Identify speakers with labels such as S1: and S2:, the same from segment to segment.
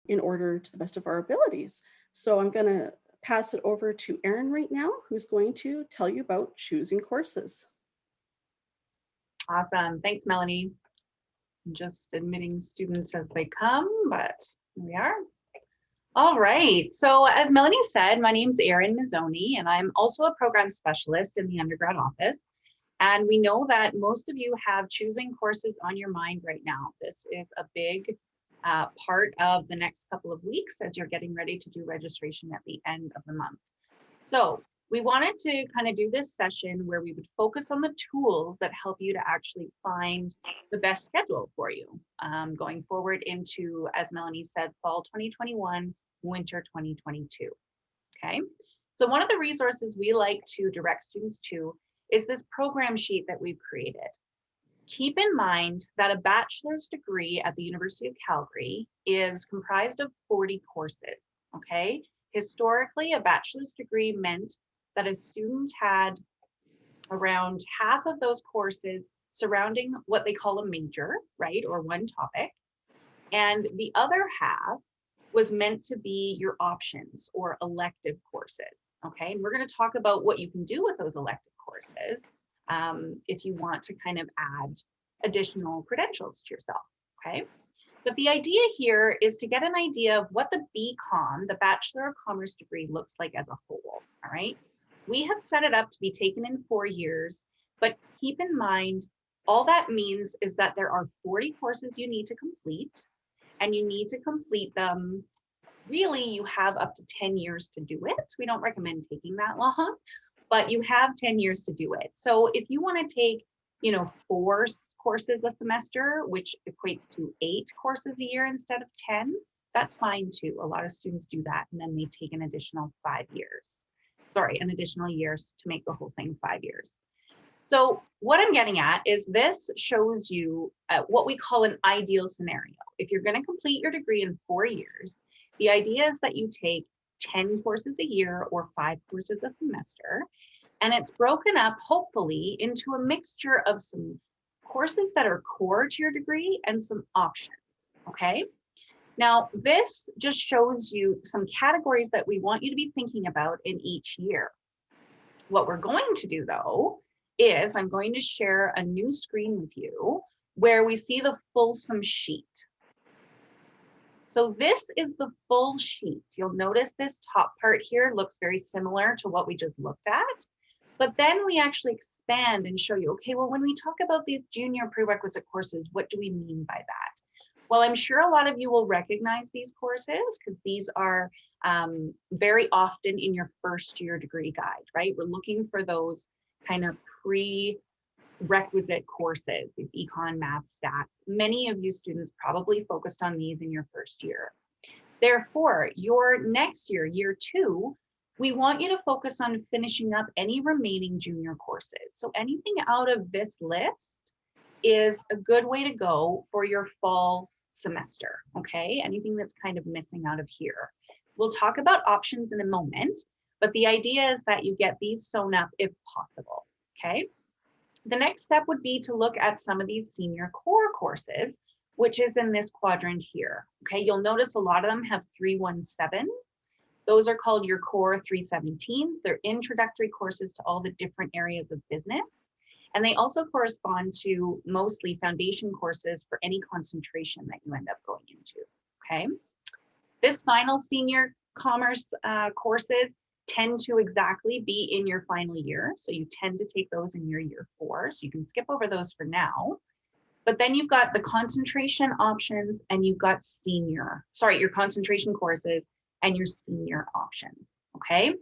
S1: in order to the best of our abilities. So I'm going to pass it over to Erin right now, who's going to tell you about choosing courses.
S2: Awesome. Thanks, Melanie. I'm just admitting students as they come, but here we are. All right. So as Melanie said, my name is Erin Mazzoni, and I'm also a program specialist in the undergrad office. And we know that most of you have choosing courses on your mind right now. This is a big part of the next couple of weeks as you're getting ready to do registration at the end of the month. So we wanted to kind of do this session where we would focus on the tools that help you to actually find the best schedule for you going forward into, as Melanie said, fall 2021, winter 2022. Okay, so one of the resources we like to direct students to is this program sheet that we've created. Keep in mind that a bachelor's degree at the University of Calgary is comprised of 40 courses, okay? Historically, a bachelor's degree meant that a student had around half of those courses surrounding what they call a major, right, or one topic, and the other half was meant to be your options or elective courses, okay? And we're going to talk about what you can do with those elective courses if you want to kind of add additional credentials to yourself, okay? But the idea here is to get an idea of what the BCom, the Bachelor of Commerce degree, looks like as a whole, all right? We have set it up to be taken in 4 years, but keep in mind, all that means is that there are 40 courses you need to complete, and you need to complete them. Really, you have up to 10 years to do it. We don't recommend taking that long, but you have 10 years to do it. So if you want to take, 4 courses a semester, which equates to 8 courses a year instead of 10, that's fine too. A lot of students do that, and then they take an additional 5 years. An additional years to make the whole thing 5 years. So what I'm getting at is this shows you what we call an ideal scenario. If you're going to complete your degree in 4 years, the idea is that you take 10 courses a year or 5 courses a semester, and it's broken up, hopefully, into a mixture of some courses that are core to your degree and some options, okay? Now, this just shows you some categories that we want you to be thinking about in each year. What we're going to do, though, is I'm going to share a new screen with you where we see the fulsome sheet. So this is the full sheet. You'll notice this top part here looks very similar to what we just looked at, but then we actually expand and show you, okay, well, when we talk about these junior prerequisite courses, what do we mean by that? Well, I'm sure a lot of you will recognize these courses because these are very often in your first year degree guide, right? We're looking for those kind of prerequisite courses, these econ, math, stats. Many of you students probably focused on these in your first year. Therefore, your next year, year 2, we want you to focus on finishing up any remaining junior courses. So anything out of this list is a good way to go for your fall semester, okay? Anything that's kind of missing out of here. We'll talk about options in a moment, but the idea is that you get these sewn up if possible, okay? The next step would be to look at some of these senior core courses, which is in this quadrant here, okay? You'll notice a lot of them have 317. Those are called your core 317s. They're introductory courses to all the different areas of business. And they also correspond to mostly foundation courses for any concentration that you end up going into, okay? This final senior commerce courses tend to exactly be in your final year. So you tend to take those in your year 4. So you can skip over those for now. But then you've got the concentration options and you've got your concentration courses and your senior options, okay?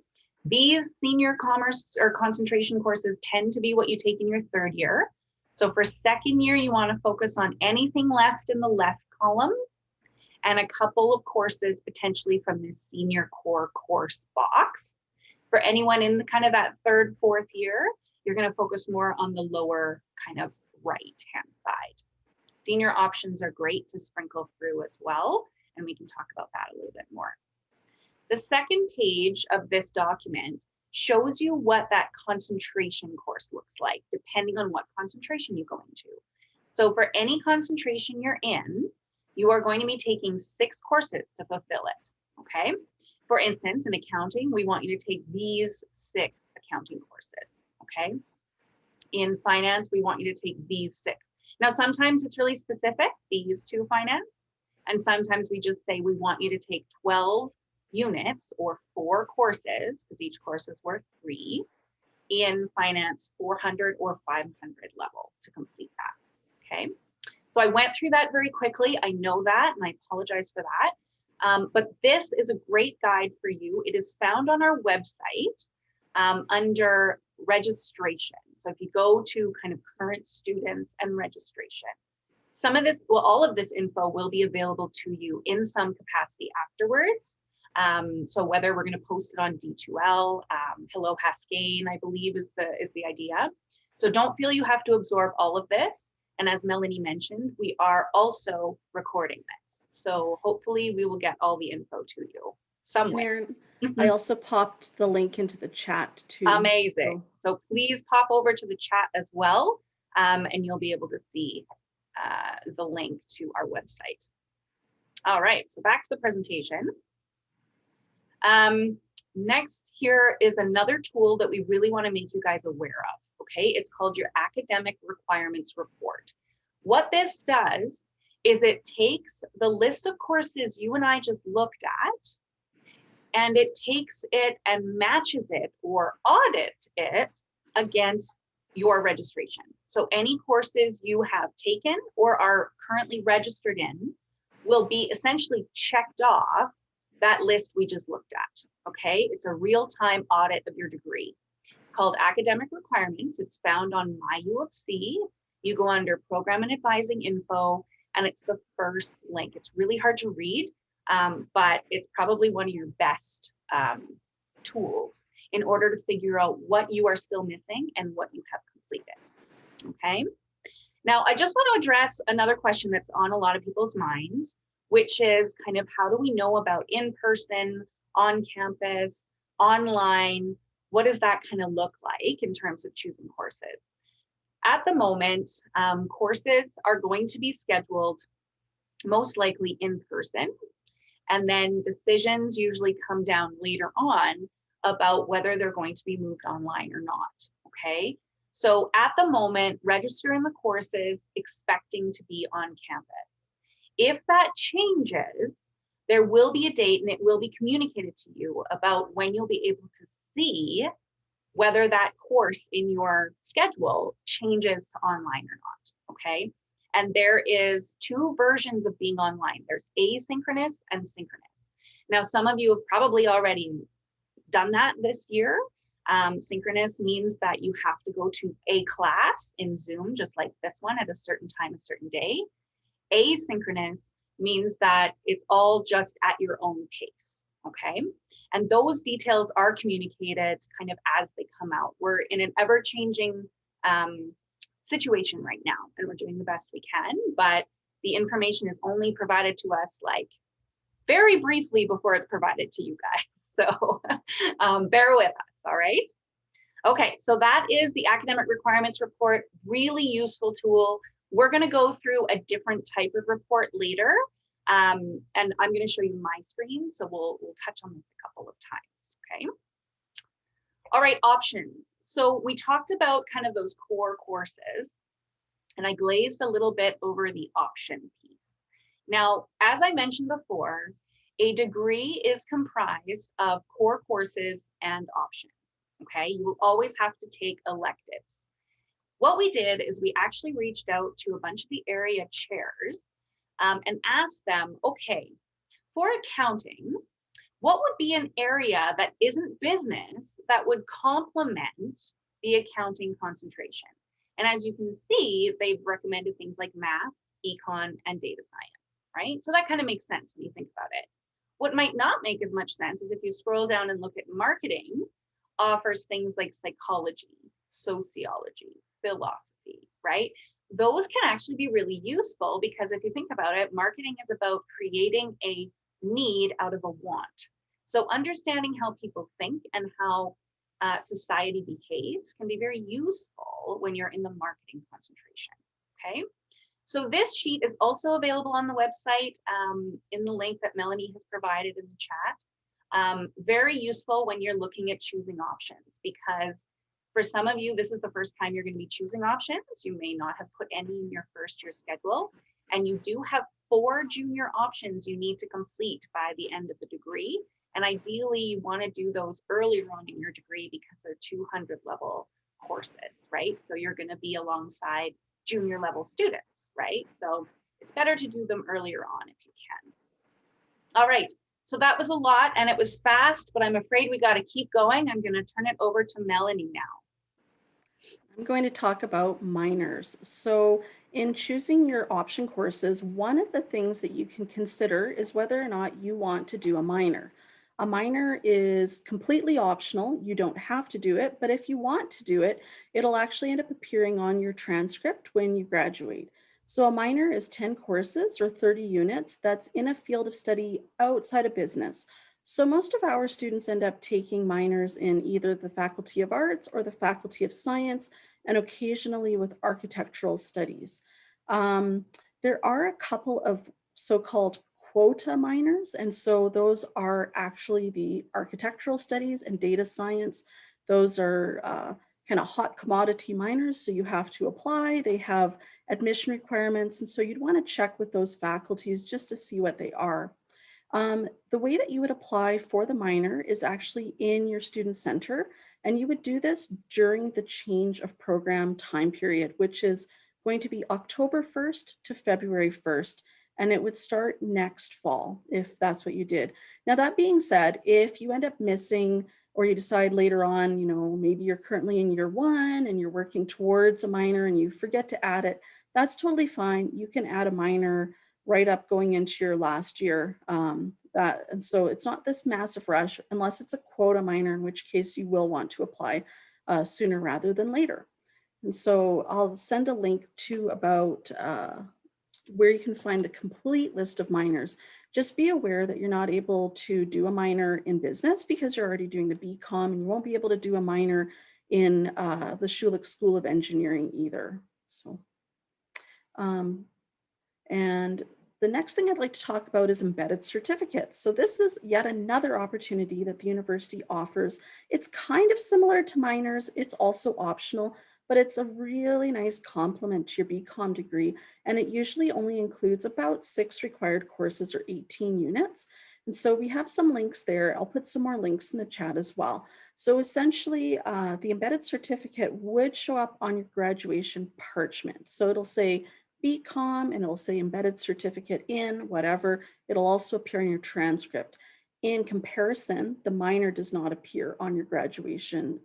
S2: These senior commerce or concentration courses tend to be what you take in your 3rd year. So for 2nd year, you want to focus on anything left in the left column and a couple of courses potentially from this senior core course box. For anyone in kind of that 3rd, 4th year, you're going to focus more on the lower kind of right-hand side. Senior options are great to sprinkle through as well, and we can talk about that a little bit more. The second page of this document shows you what that concentration course looks like, depending on what concentration you go into. So for any concentration you're in, you are going to be taking 6 courses to fulfill it, okay? For instance, in accounting, we want you to take these 6 accounting courses, okay? In finance, we want you to take these 6. Now, sometimes it's really specific, these 2 finance, and sometimes we just say we want you to take 12 units or 4 courses, because each course is worth 3, in finance 400 or 500 level to complete that, okay? So I went through that very quickly. I know that, and I apologize for that. But this is a great guide for you. It is found on our website under registration. So if you go to kind of current students and registration, some of this, well, all of this info will be available to you in some capacity afterwards. So whether we're going to post it on D2L, Hello Haskein, I believe is the idea. So don't feel you have to absorb all of this. And as Melanie mentioned, we are also recording this. So hopefully we will get all the info to you somewhere.
S1: Erin, I also popped the link into the chat too.
S2: Amazing. So please pop over to the chat as well, and you'll be able to see the link to our website. All right, so back to the presentation. Next here is another tool that we really want to make you guys aware of. Okay, it's called your Academic Requirements Report. What this does is it takes the list of courses you and I just looked at, and it takes it and matches it or audits it against your registration. So any courses you have taken or are currently registered in will be essentially checked off that list we just looked at, okay? It's a real-time audit of your degree. It's called Academic Requirements. It's found on My U of C. You go under Program and Advising Info, and it's the first link. It's really hard to read, but it's probably one of your best tools in order to figure out what you are still missing and what you have completed, okay? Now, I just want to address another question that's on a lot of people's minds, which is kind of how do we know about in-person, on campus, online? What does that kind of look like in terms of choosing courses? At the moment, courses are going to be scheduled most likely in person, and then decisions usually come down later on about whether they're going to be moved online or not, okay? So at the moment, register in the courses expecting to be on campus. If that changes, there will be a date and it will be communicated to you about when you'll be able to see whether that course in your schedule changes to online or not, okay? And there is 2 versions of being online. There's asynchronous and synchronous. Now, some of you have probably already done that this year. Synchronous means that you have to go to a class in Zoom, just like this one, at a certain time, a certain day. Asynchronous means that it's all just at your own pace, okay? And those details are communicated kind of as they come out. We're in an ever-changing situation right now, and we're doing the best we can, but the information is only provided to us like very briefly before it's provided to you guys. So bear with us, all right? Okay, so that is the Academic Requirements Report, really useful tool. We're gonna go through a different type of report later, and I'm gonna show you my screen, so we'll touch on this a couple of times, okay? All right, options. So we talked about kind of those core courses, and I glazed a little bit over the option piece. Now, as I mentioned before, a degree is comprised of core courses and options, okay? You will always have to take electives. What we did is we actually reached out to a bunch of the area chairs and asked them, okay, for accounting, what would be an area that isn't business that would complement the accounting concentration? And as you can see, they've recommended things like math, econ, and data science, right? So that kind of makes sense when you think about it. What might not make as much sense is if you scroll down and look at marketing, offers things like psychology, sociology, philosophy, right? Those can actually be really useful because if you think about it, marketing is about creating a need out of a want. So understanding how people think and how society behaves can be very useful when you're in the marketing concentration, okay? So this sheet is also available on the website in the link that Melanie has provided in the chat. Very useful when you're looking at choosing options, because for some of you, this is the first time you're going to be choosing options. You may not have put any in your first year schedule, and you do have 4 junior options you need to complete by the end of the degree. And ideally, you want to do those earlier on in your degree because they're 200 level courses, right? So you're going to be alongside junior level students, right? So it's better to do them earlier on if you can. All right, so that was a lot and it was fast, but I'm afraid we got to keep going. I'm going to turn it over to Melanie now.
S1: I'm going to talk about minors. So in choosing your option courses, one of the things that you can consider is whether or not you want to do a minor. A minor is completely optional. You don't have to do it, but if you want to do it, it'll actually end up appearing on your transcript when you graduate. So a minor is 10 courses or 30 units that's in a field of study outside of business. So most of our students end up taking minors in either the Faculty of Arts or the Faculty of Science, and occasionally with architectural studies. There are a couple of so-called quota minors, and so those are actually the architectural studies and data science. Those are kind of hot commodity minors, so you have to apply. They have admission requirements, and so you'd want to check with those faculties just to see what they are. The way that you would apply for the minor is actually in your student center, and you would do this during the change of program time period, which is going to be October 1st to February 1st, and it would start next fall if that's what you did. Now, that being said, if you end up missing or you decide later on, maybe you're currently in year 1 and you're working towards a minor and you forget to add it, that's totally fine. You can add a minor right up going into your last year. And so it's not this massive rush unless it's a quota minor, in which case you will want to apply sooner rather than later. And so I'll send a link to about where you can find the complete list of minors. Just be aware that you're not able to do a minor in business because you're already doing the BCom, and you won't be able to do a minor in the Schulich School of Engineering either. So, and the next thing I'd like to talk about is embedded certificates. So this is yet another opportunity that the university offers. It's kind of similar to minors. It's also optional, but it's a really nice complement to your BCom degree. And it usually only includes about 6 required courses or 18 units. And so we have some links there. I'll put some more links in the chat as well. So essentially, the embedded certificate would show up on your graduation parchment. So it'll say BCom, and it'll say embedded certificate in whatever. It'll also appear in your transcript. In comparison, the minor does not appear on your graduation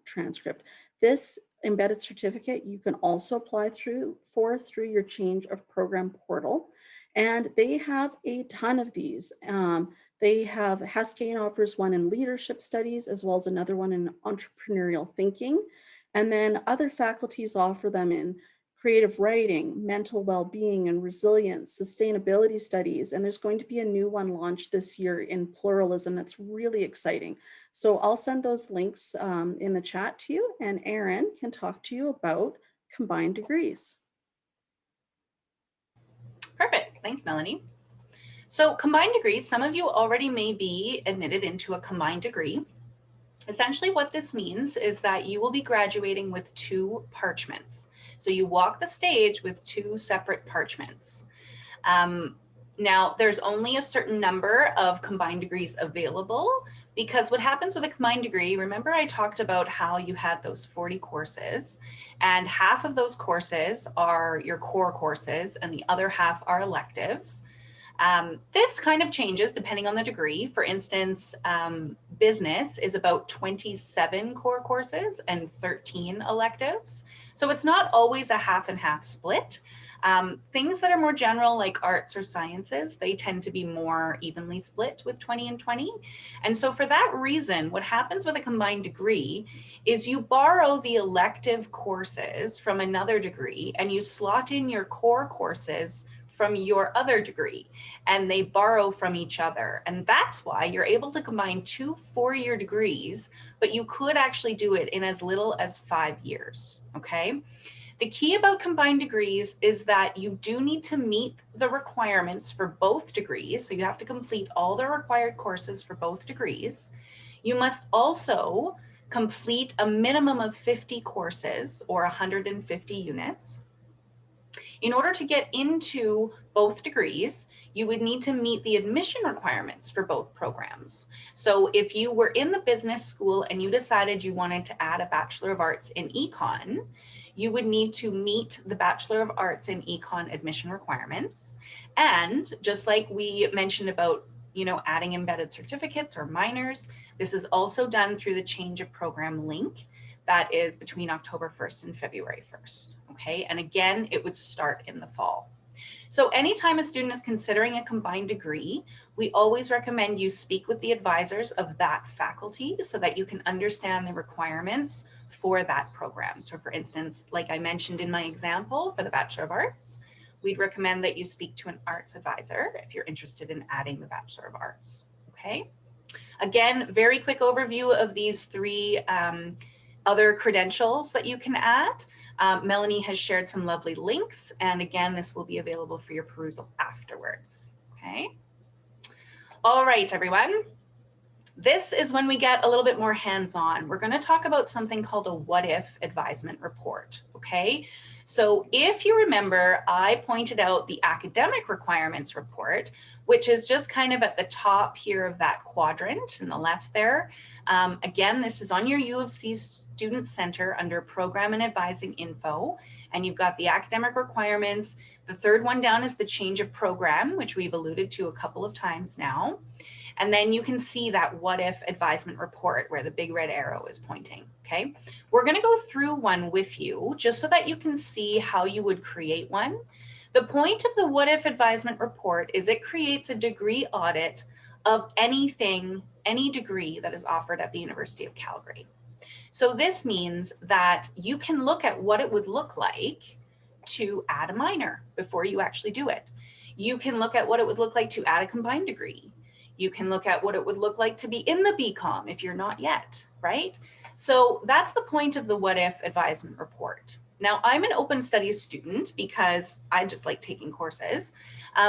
S1: transcript. This embedded certificate you can also apply through your change of program portal, and they have a ton of these. They have Haskein offers one in leadership studies as well as another one in entrepreneurial thinking, and then other faculties offer them in creative writing, mental well-being and resilience, sustainability studies, and there's going to be a new one launched this year in pluralism that's really exciting. So I'll send those links in the chat to you, and Erin can talk to you about combined degrees.
S2: Perfect, thanks, Melanie. So combined degrees, some of you already may be admitted into a combined degree. Essentially what this means is that you will be graduating with 2 parchments. So you walk the stage with 2 separate parchments. Now, there's only a certain number of combined degrees available, because what happens with a combined degree, remember I talked about how you had those 40 courses, and half of those courses are your core courses and the other half are electives. This kind of changes depending on the degree. For instance, business is about 27 core courses and 13 electives. So it's not always a half and half split. Things that are more general like arts or sciences, they tend to be more evenly split with 20 and 20. And so for that reason, what happens with a combined degree is you borrow the elective courses from another degree and you slot in your core courses from your other degree, and they borrow from each other. And that's why you're able to combine 2 4-year degrees, but you could actually do it in as little as 5 years, okay? The key about combined degrees is that you do need to meet the requirements for both degrees. So you have to complete all the required courses for both degrees. You must also complete a minimum of 50 courses or 150 units. In order to get into both degrees, you would need to meet the admission requirements for both programs. So if you were in the business school and you decided you wanted to add a Bachelor of Arts in Econ, you would need to meet the Bachelor of Arts in Econ admission requirements. And just like we mentioned about, adding embedded certificates or minors, this is also done through the change of program link that is between October 1st and February 1st. Okay, and again, it would start in the fall. So anytime a student is considering a combined degree, we always recommend you speak with the advisors of that faculty so that you can understand the requirements for that program. So for instance, like I mentioned in my example for the Bachelor of Arts, we'd recommend that you speak to an arts advisor if you're interested in adding the Bachelor of Arts, okay? Again, very quick overview of these three other credentials that you can add. Melanie has shared some lovely links, and again, this will be available for your perusal afterwards, okay? All right, everyone. This is when we get a little bit more hands-on. We're going to talk about something called a what if advisement report, okay? So if you remember, I pointed out the academic requirements report, which is just kind of at the top here of that quadrant in the left there. Again, this is on your U of C Student Center under Program and Advising Info, and you've got the academic requirements. The third one down is the change of program, which we've alluded to a couple of times now. And then you can see that what if advisement report where the big red arrow is pointing, okay? We're gonna go through one with you just so that you can see how you would create one. The point of the what if advisement report is it creates a degree audit of anything, any degree that is offered at the University of Calgary. So this means that you can look at what it would look like to add a minor before you actually do it. You can look at what it would look like to add a combined degree. You can look at what it would look like to be in the BCom if you're not yet, right? So that's the point of the what if advisement report. Now, I'm an open studies student because I just like taking courses.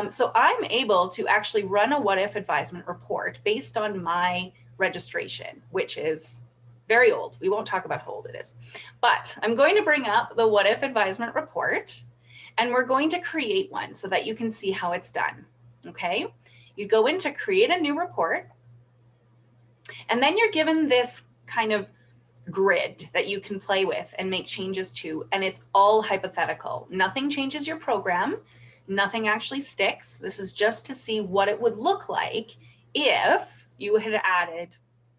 S2: So I'm able to actually run a what if advisement report based on my registration, which is very old. We won't talk about how old it is. But I'm going to bring up the what if advisement report, and we're going to create one so that you can see how it's done, okay? You go in to create a new report, and then you're given this kind of grid that you can play with and make changes to, and it's all hypothetical. Nothing changes your program, nothing actually sticks. This is just to see what it would look like if you had added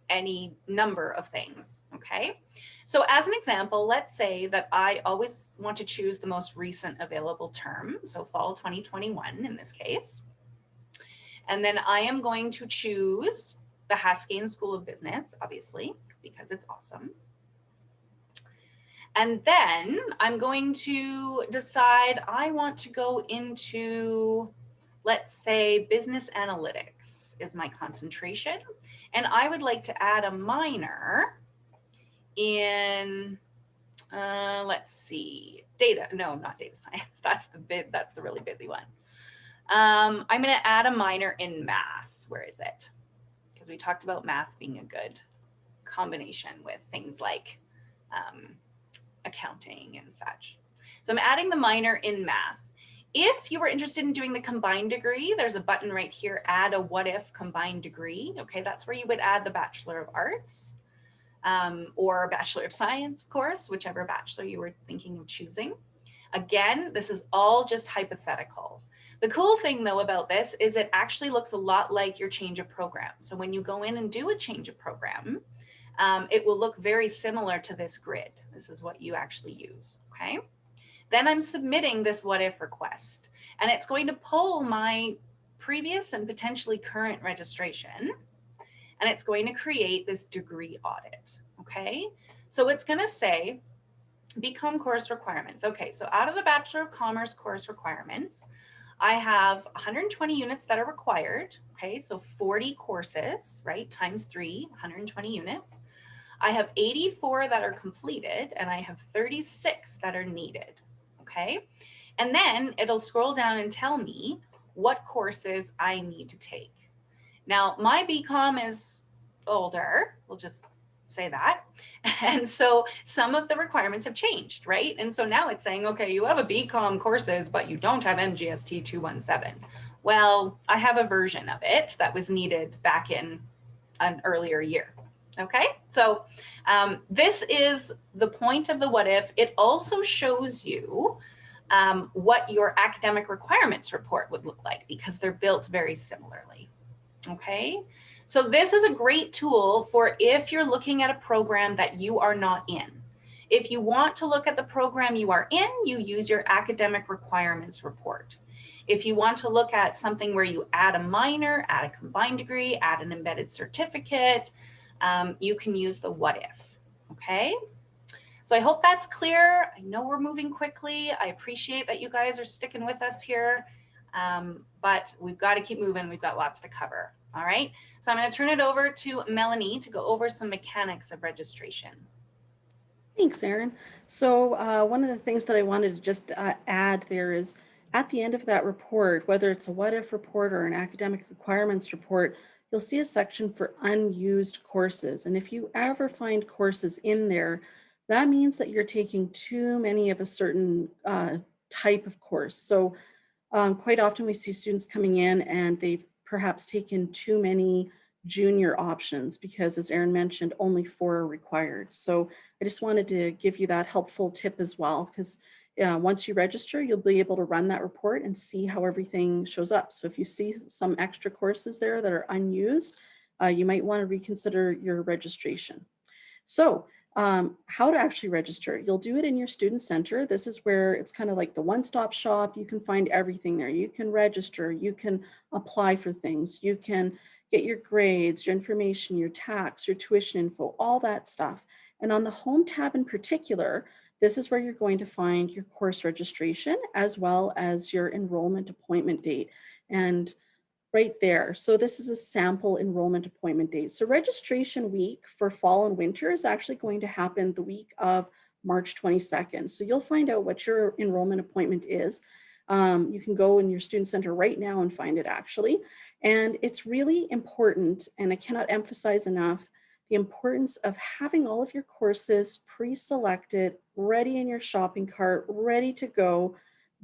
S2: any number of things, okay? So as an example, let's say that I always want to choose the most recent available term, so fall 2021 in this case. And then I am going to choose the Haskein School of Business, obviously, because it's awesome. And then I'm going to decide I want to go into, let's say, business analytics is my concentration. And I would like to add a minor in, let's see, not data science. That's the really busy one. I'm going to add a minor in math. Where is it? Because we talked about math being a good combination with things like accounting and such. So I'm adding the minor in math. If you were interested in doing the combined degree, there's a button right here, add a what if combined degree. Okay, that's where you would add the Bachelor of Arts or Bachelor of Science, of course, whichever bachelor you were thinking of choosing. Again, this is all just hypothetical. The cool thing though about this is it actually looks a lot like your change of program. So when you go in and do a change of program, it will look very similar to this grid. This is what you actually use, okay? Then I'm submitting this what if request, and it's going to pull my previous and potentially current registration, and it's going to create this degree audit, okay? So it's gonna say, BCom course requirements. Okay, so out of the Bachelor of Commerce course requirements, I have 120 units that are required, okay? So 40 courses, right, times 3, 120 units. I have 84 that are completed and I have 36 that are needed, okay? And then it'll scroll down and tell me what courses I need to take. Now, my BCom is older, we'll just say that. And so some of the requirements have changed, right? And so now it's saying, okay, you have a BCom courses, but you don't have MGST 217. Well, I have a version of it that was needed back in an earlier year. Okay, so this is the point of the what if. It also shows you what your academic requirements report would look like because they're built very similarly. Okay, so this is a great tool for if you're looking at a program that you are not in. If you want to look at the program you are in, you use your academic requirements report. If you want to look at something where you add a minor, add a combined degree, add an embedded certificate, you can use the what if, okay? So I hope that's clear. I know we're moving quickly. I appreciate that you guys are sticking with us here, but we've got to keep moving. We've got lots to cover. All right. So I'm going to turn it over to Melanie to go over some mechanics of registration.
S1: Thanks, Erin. So one of the things that I wanted to just add there is at the end of that report, whether it's a what if report or an academic requirements report, you'll see a section for unused courses. And if you ever find courses in there, that means that you're taking too many of a certain type of course. So quite often we see students coming in and they've perhaps taken too many junior options because, as Erin mentioned, only 4 are required. So I just wanted to give you that helpful tip as well, because once you register, you'll be able to run that report and see how everything shows up. So if you see some extra courses there that are unused, you might want to reconsider your registration. So how to actually register. You'll do it in your student center. This is where it's kind of like the one-stop shop. You can find everything there. You can register, you can apply for things, you can get your grades, your information, your tax, your tuition info, all that stuff. And on the home tab in particular, this is where you're going to find your course registration as well as your enrollment appointment date. And right there. So this is a sample enrollment appointment date. So registration week for fall and winter is actually going to happen the week of March 22nd. So you'll find out what your enrollment appointment is. You can go in your student center right now and find it actually. And it's really important, and I cannot emphasize enough, the importance of having all of your courses pre-selected, ready in your shopping cart, ready to go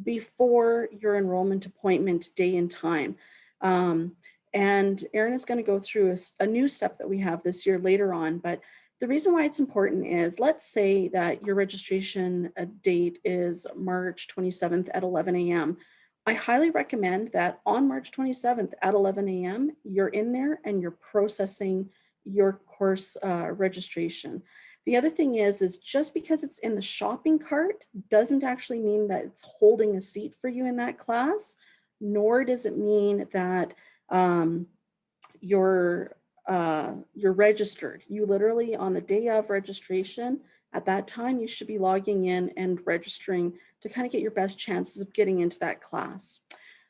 S1: before your enrollment appointment day and time. And Erin is going to go through a new step that we have this year later on. But the reason why it's important is, let's say that your registration date is March 27th at 11 a.m. I highly recommend that on March 27th at 11 a.m., you're in there and you're processing your course registration. The other thing is just because it's in the shopping cart doesn't actually mean that it's holding a seat for you in that class, nor does it mean that you're registered. You literally, on the day of registration, at that time, you should be logging in and registering to kind of get your best chances of getting into that class.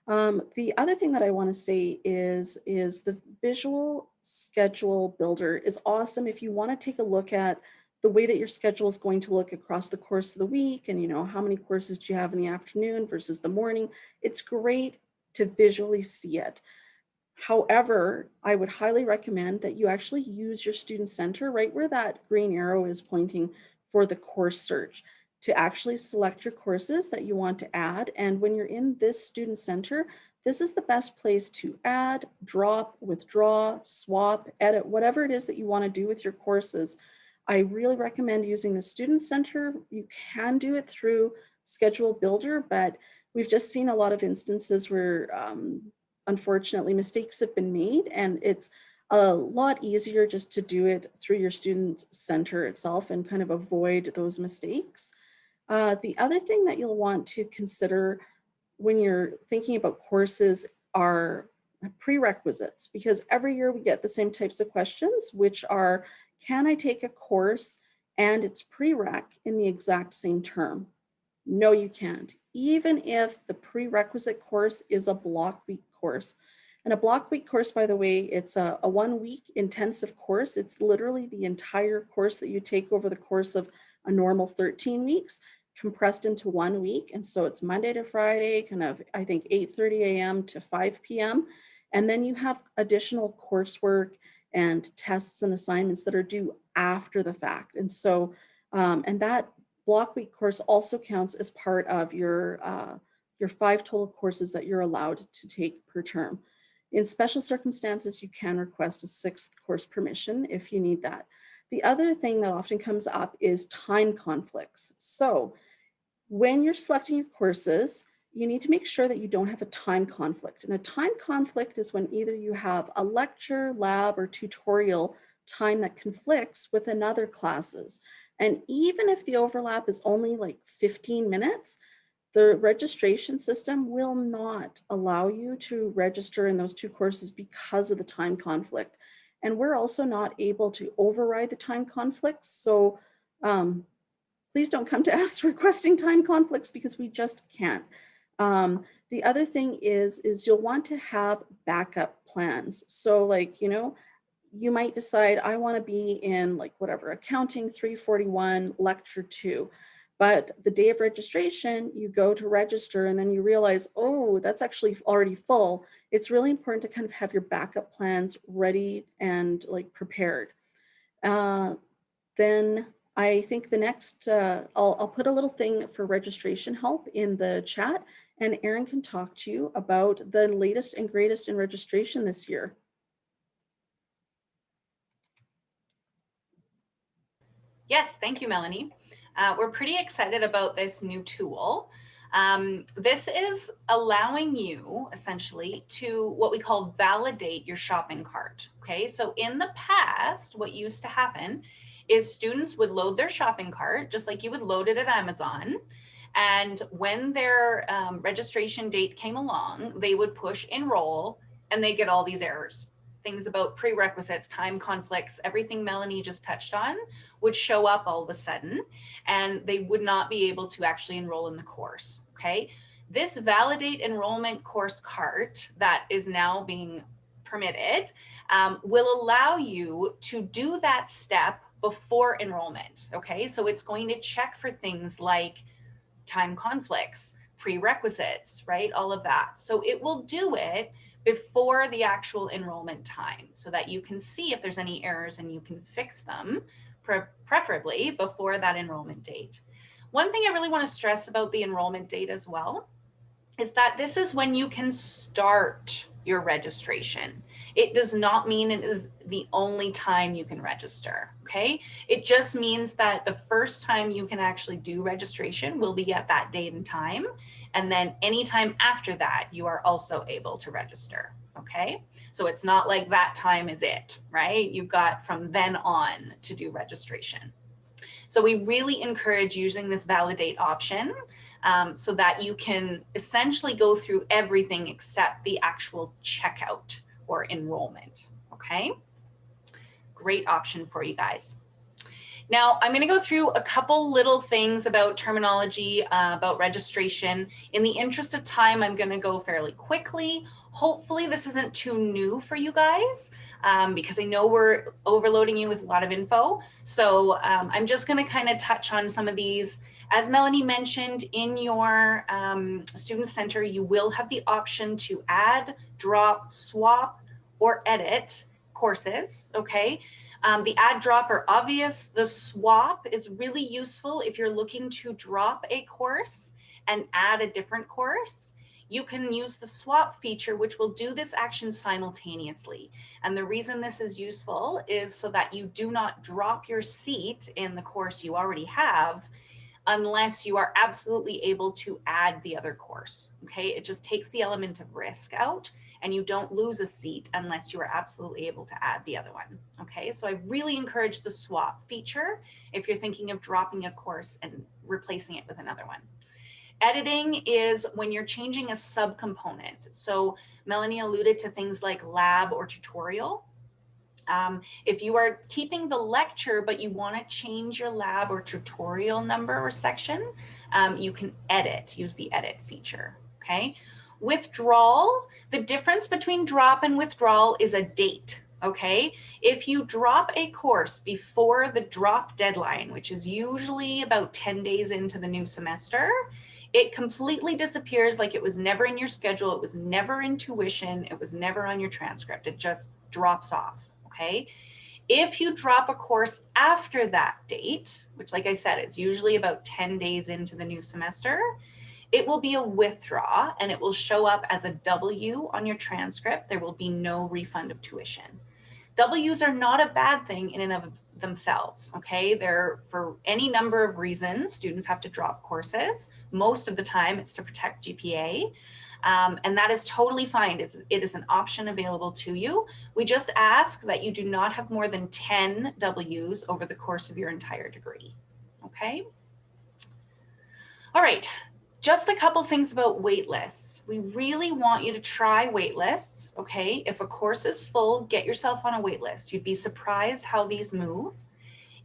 S1: The other thing that I want to say is the visual schedule builder is awesome if you want to take a look at the way that your schedule is going to look across the course of the week, and how many courses do you have in the afternoon versus the morning. It's great to visually see it. However, I would highly recommend that you actually use your student center right where that green arrow is pointing for the course search to actually select your courses that you want to add. And when you're in this student center, this is the best place to add, drop, withdraw, swap, edit, whatever it is that you want to do with your courses. I really recommend using the student center. You can do it through Schedule Builder, but we've just seen a lot of instances where unfortunately mistakes have been made, and it's a lot easier just to do it through your student center itself and kind of avoid those mistakes. The other thing that you'll want to consider when you're thinking about courses are prerequisites, because every year we get the same types of questions, which are, can I take a course and it's prereq in the exact same term? No, you can't, even if the prerequisite course is a block week course. And a block week course, by the way, it's a 1 week intensive course. It's literally the entire course that you take over the course of a normal 13 weeks compressed into 1 week. And so it's Monday to Friday, kind of, I think, 8:30 a.m. to 5 p.m. And then you have additional coursework and tests and assignments that are due after the fact. And so, and that block week course also counts as part of your 5 total courses that you're allowed to take per term. In special circumstances, you can request a 6th course permission if you need that. The other thing that often comes up is time conflicts. So when you're selecting your courses, you need to make sure that you don't have a time conflict. And a time conflict is when either you have a lecture, lab, or tutorial time that conflicts with another classes. And even if the overlap is only like 15 minutes, the registration system will not allow you to register in those 2 courses because of the time conflict. And we're also not able to override the time conflicts. So please don't come to us requesting time conflicts because we just can't. The other thing is you'll want to have backup plans. So like, you might decide I want to be in like whatever, accounting 341, lecture 2. But the day of registration, you go to register and then you realize, oh, that's actually already full. It's really important to kind of have your backup plans ready and like prepared. Then I think the next, I'll put a little thing for registration help in the chat, and Erin can talk to you about the latest and greatest in registration this year.
S2: Yes, thank you, Melanie. We're pretty excited about this new tool. This is allowing you essentially to what we call validate your shopping cart. Okay, so in the past, what used to happen is students would load their shopping cart just like you would load it at Amazon. And when their registration date came along, they would push enroll and they get all these errors. Things about prerequisites, time conflicts, everything Melanie just touched on would show up all of a sudden, and they would not be able to actually enroll in the course, okay? This validate enrollment course cart that is now being permitted will allow you to do that step before enrollment, okay? So it's going to check for things like time conflicts, prerequisites, right? All of that. So it will do it before the actual enrollment time so that you can see if there's any errors and you can fix them, preferably before that enrollment date. One thing I really want to stress about the enrollment date as well is that this is when you can start your registration. It does not mean it is the only time you can register, okay? It just means that the first time you can actually do registration will be at that date and time. And then anytime after that, you are also able to register, okay? So it's not like that time is it, right? You've got from then on to do registration. So we really encourage using this validate option so that you can essentially go through everything except the actual checkout or enrollment, okay? Great option for you guys. Now, I'm going to go through a couple little things about terminology, about registration. In the interest of time, I'm going to go fairly quickly. Hopefully this isn't too new for you guys because I know we're overloading you with a lot of info. So I'm just going to kind of touch on some of these. As Melanie mentioned, in your Student Center, you will have the option to add, drop, swap, or edit courses, okay? The add, drop are obvious. The swap is really useful if you're looking to drop a course and add a different course. You can use the swap feature, which will do this action simultaneously. And the reason this is useful is so that you do not drop your seat in the course you already have unless you are absolutely able to add the other course, okay? It just takes the element of risk out and you don't lose a seat unless you are absolutely able to add the other one, okay? So I really encourage the swap feature if you're thinking of dropping a course and replacing it with another one. Editing is when you're changing a subcomponent. So Melanie alluded to things like lab or tutorial. If you are keeping the lecture, but you want to change your lab or tutorial number or section, you can edit, use the edit feature, okay? Withdrawal, the difference between drop and withdrawal is a date. Okay, if you drop a course before the drop deadline, which is usually about 10 days into the new semester, it completely disappears, like it was never in your schedule, it was never in tuition, it was never on your transcript, it just drops off. Okay, if you drop a course after that date, which like I said, it's usually about 10 days into the new semester, it will be a withdraw and it will show up as a W on your transcript. There will be no refund of tuition. W's are not a bad thing in and of themselves, okay? They're for any number of reasons. Students have to drop courses. Most of the time it's to protect GPA. And that is totally fine. It is an option available to you. We just ask that you do not have more than 10 W's over the course of your entire degree, okay? All right, just a couple things about wait lists. We really want you to try wait lists, okay? If a course is full, get yourself on a wait list. You'd be surprised how these move.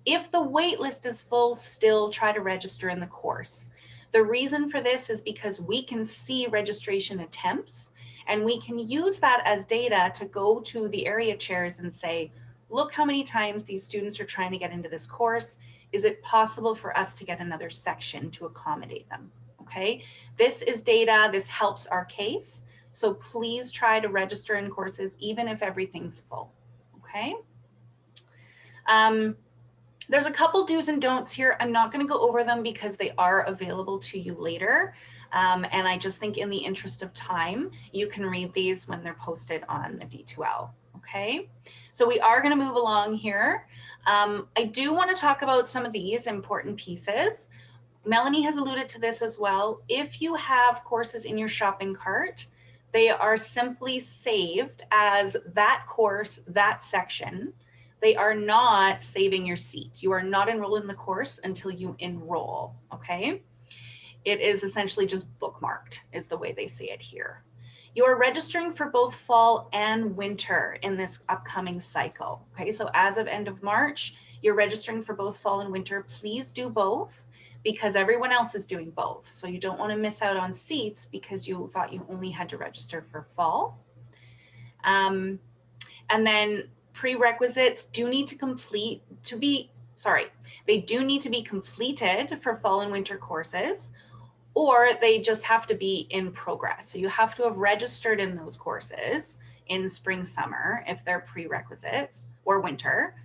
S2: If the wait list is full, still try to register in the course. The reason for this is because we can see registration attempts and we can use that as data to go to the area chairs and say, look how many times these students are trying to get into this course. Is it possible for us to get another section to accommodate them? Okay, this is data, this helps our case. So please try to register in courses, even if everything's full, okay? There's a couple do's and don'ts here. I'm not going to go over them because they are available to you later. And I just think in the interest of time, you can read these when they're posted on the D2L. Okay, so we are going to move along here. I do want to talk about some of these important pieces. Melanie has alluded to this as well. If you have courses in your shopping cart, they are simply saved as that course, that section. They are not saving your seat. You are not enrolled in the course until you enroll, okay? It is essentially just bookmarked is the way they say it here. You are registering for both fall and winter in this upcoming cycle, okay? So as of end of March, you're registering for both fall and winter. Please do both because everyone else is doing both. So you don't want to miss out on seats because you thought you only had to register for fall. And then prerequisites do need to be completed for fall and winter courses, or they just have to be in progress. So you have to have registered in those courses in spring, summer, if they're prerequisites, or winter,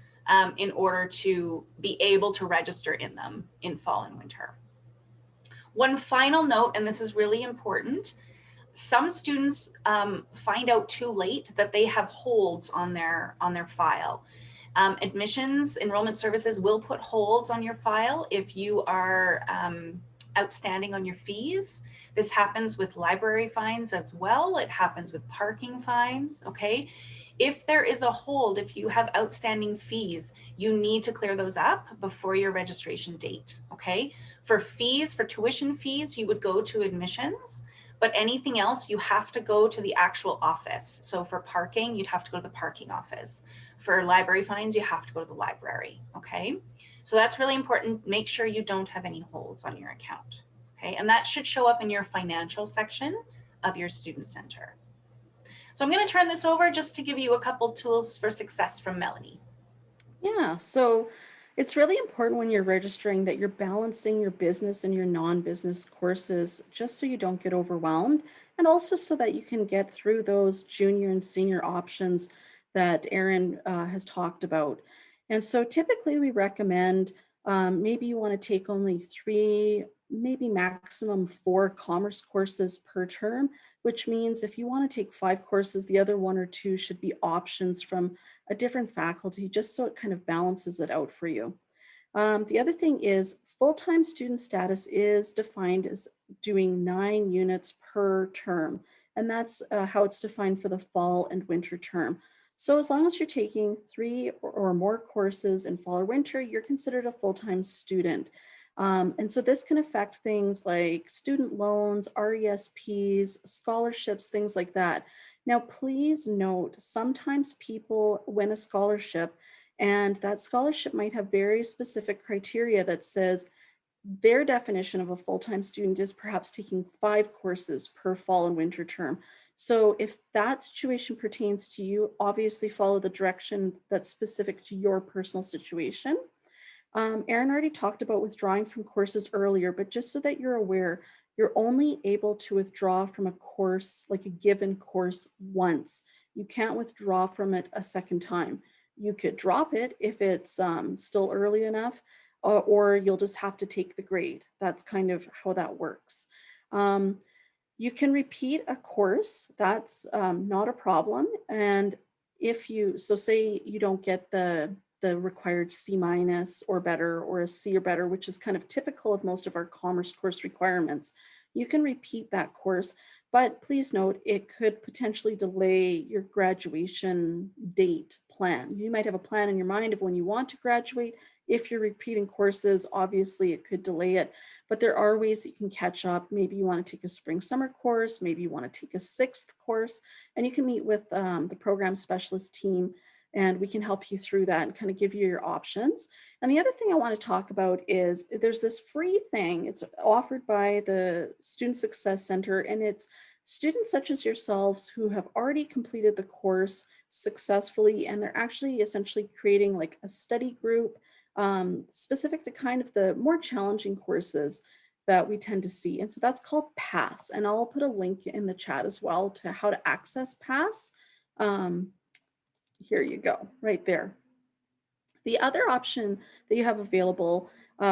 S2: in order to be able to register in them in fall and winter. One final note, and this is really important, some students find out too late that they have holds on their file. Admissions, enrollment services will put holds on your file if you are outstanding on your fees. This happens with library fines as well. It happens with parking fines, okay? If there is a hold, if you have outstanding fees, you need to clear those up before your registration date, okay? For fees, for tuition fees, you would go to admissions, but anything else, you have to go to the actual office. So for parking, you'd have to go to the parking office. For library fines, you have to go to the library, okay? So that's really important. Make sure you don't have any holds on your account, okay? And that should show up in your financial section of your student center. So I'm going to turn this over just to give you a couple tools for success from Melanie.
S1: Yeah, so it's really important when you're registering that you're balancing your business and your non-business courses just so you don't get overwhelmed, and also so that you can get through those junior and senior options that Erin has talked about. And so typically we recommend maybe you want to take only 3, maybe maximum 4 commerce courses per term, which means if you want to take 5 courses, the other 1 or 2 should be options from a different faculty, just so it kind of balances it out for you. The other thing is full-time student status is defined as doing 9 units per term, and that's how it's defined for the fall and winter term. So as long as you're taking 3 or more courses in fall or winter, you're considered a full-time student. And so this can affect things like student loans, RESPs, scholarships, things like that. Now, please note, sometimes people win a scholarship and that scholarship might have very specific criteria that says their definition of a full-time student is perhaps taking 5 courses per fall and winter term. So if that situation pertains to you, obviously follow the direction that's specific to your personal situation. Erin already talked about withdrawing from courses earlier, but just so that you're aware, you're only able to withdraw from a course, like a given course, once. You can't withdraw from it a second time. You could drop it if it's still early enough, or you'll just have to take the grade. That's kind of how that works. Um, you can repeat a course, that's not a problem. And if you, so say you don't get the required C minus or better, or a C or better, which is kind of typical of most of our commerce course requirements, you can repeat that course. But please note, it could potentially delay your graduation date plan. You might have a plan in your mind of when you want to graduate. If you're repeating courses, obviously it could delay it. But there are ways that you can catch up. Maybe you want to take a spring summer course, maybe you want to take a 6th course, and you can meet with the program specialist team, and we can help you through that and kind of give you your options. And the other thing I want to talk about is there's this free thing. It's offered by the Student Success Center, and it's students such as yourselves who have already completed the course successfully, and they're actually essentially creating like a study group specific to kind of the more challenging courses that we tend to see. And so that's called PASS. And I'll put a link in the chat as well to how to access PASS. Here you go, right there. The other option that you have available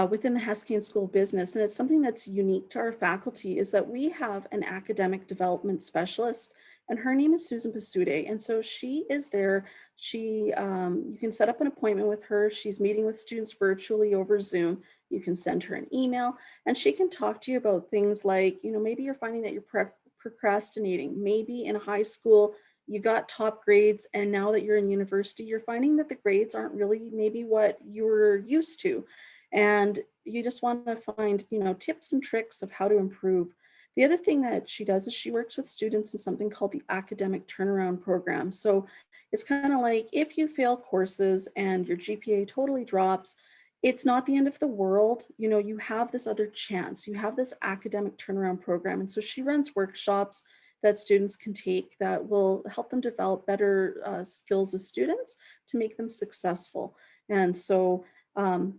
S1: within the Haskein School of Business, and it's something that's unique to our faculty, is that we have an academic development specialist, and her name is Susan Pasude. And so she is there. You can set up an appointment with her. She's meeting with students virtually over Zoom. You can send her an email, and she can talk to you about things like, maybe you're finding that you're procrastinating. Maybe in high school, you got top grades, and now that you're in university, you're finding that the grades aren't really maybe what you were used to. And you just want to find, tips and tricks of how to improve. The other thing that she does is she works with students in something called the Academic Turnaround Program. So it's kind of like if you fail courses and your GPA totally drops, it's not the end of the world. You have this other chance. You have this academic turnaround program. And so she runs workshops that students can take that will help them develop better skills as students to make them successful. And so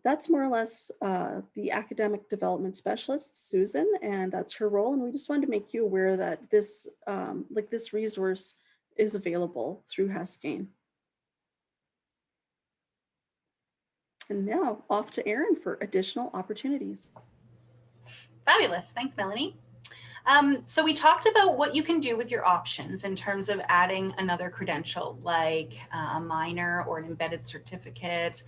S1: that's more or less the academic development specialist, Susan, and that's her role. And we just wanted to make you aware that this resource is available through Haskein. And now off to Erin for additional opportunities.
S2: Fabulous. Thanks, Melanie. So we talked about what you can do with your options in terms of adding another credential, like a minor or an embedded certificate,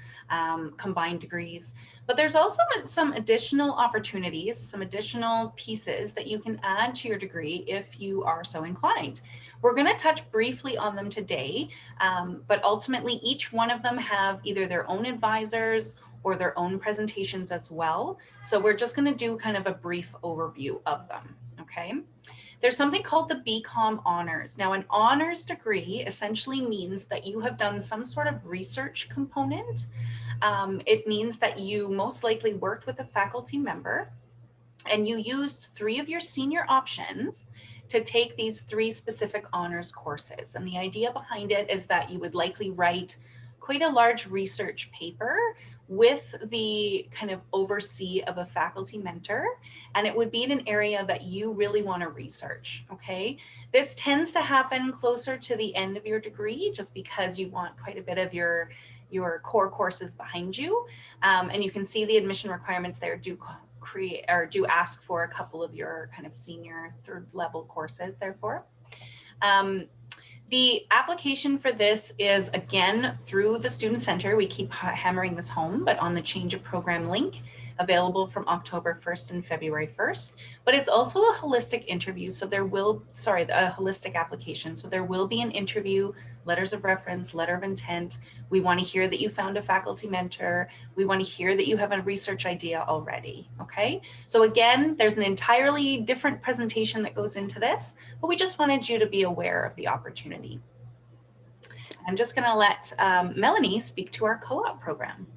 S2: combined degrees. But there's also some additional opportunities, some additional pieces that you can add to your degree if you are so inclined. We're going to touch briefly on them today, but ultimately each one of them have either their own advisors or their own presentations as well. So we're just going to do kind of a brief overview of them. Okay. There's something called the BCom Honors. Now, an honors degree essentially means that you have done some sort of research component. It means that you most likely worked with a faculty member and you used 3 of your senior options to take these 3 specific honors courses. And the idea behind it is that you would likely write quite a large research paper with the kind of oversee of a faculty mentor, and it would be in an area that you really want to research. Okay, this tends to happen closer to the end of your degree just because you want quite a bit of your core courses behind you, and you can see the admission requirements there do ask for a couple of your kind of senior 3rd level courses therefore. The application for this is, again, through the Student Center. We keep hammering this home, but on the change of program link, available from October 1st and February 1st. But it's also a holistic interview. So there will, a holistic application. So there will be an interview, letters of reference, letter of intent. We want to hear that you found a faculty mentor. We want to hear that you have a research idea already. Okay. So again, there's an entirely different presentation that goes into this, but we just wanted you to be aware of the opportunity. I'm just going to let Melanie speak to our co-op program.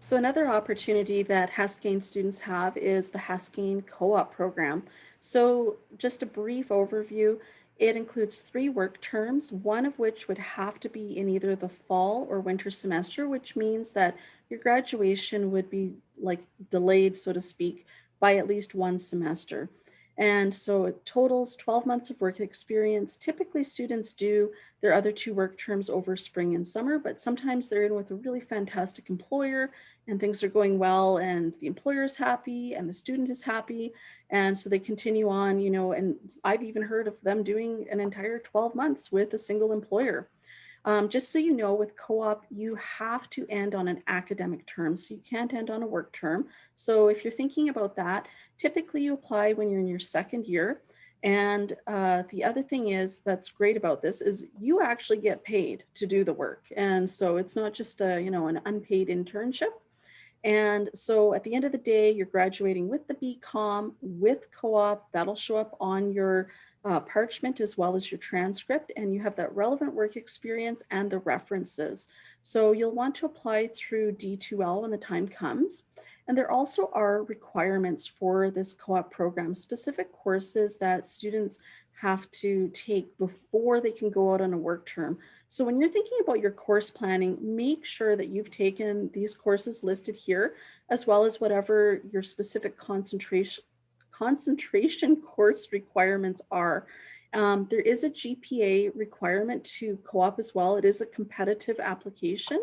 S1: So another opportunity that Haskein students have is the Haskein Co-op program. So just a brief overview, it includes 3 work terms, one of which would have to be in either the fall or winter semester, which means that your graduation would be like delayed, so to speak, by at least 1 semester. And so it totals 12 months of work experience. Typically, students do their other 2 work terms over spring and summer, but sometimes they're in with a really fantastic employer and things are going well and the employer is happy and the student is happy, and so they continue on, and I've even heard of them doing an entire 12 months with a single employer. Just so you know, with co-op, you have to end on an academic term, so you can't end on a work term. So if you're thinking about that, typically you apply when you're in your second year. And the other thing is that's great about this is you actually get paid to do the work, and so it's not just an unpaid internship. And so at the end of the day, you're graduating with the BCom, with co-op. That'll show up on your parchment as well as your transcript, and you have that relevant work experience and the references. So you'll want to apply through D2L when the time comes. And there also are requirements for this co-op program, specific courses that students have to take before they can go out on a work term. So when you're thinking about your course planning, make sure that you've taken these courses listed here, as well as whatever your specific concentration course requirements are. There is a GPA requirement to co-op as well. It is a competitive application.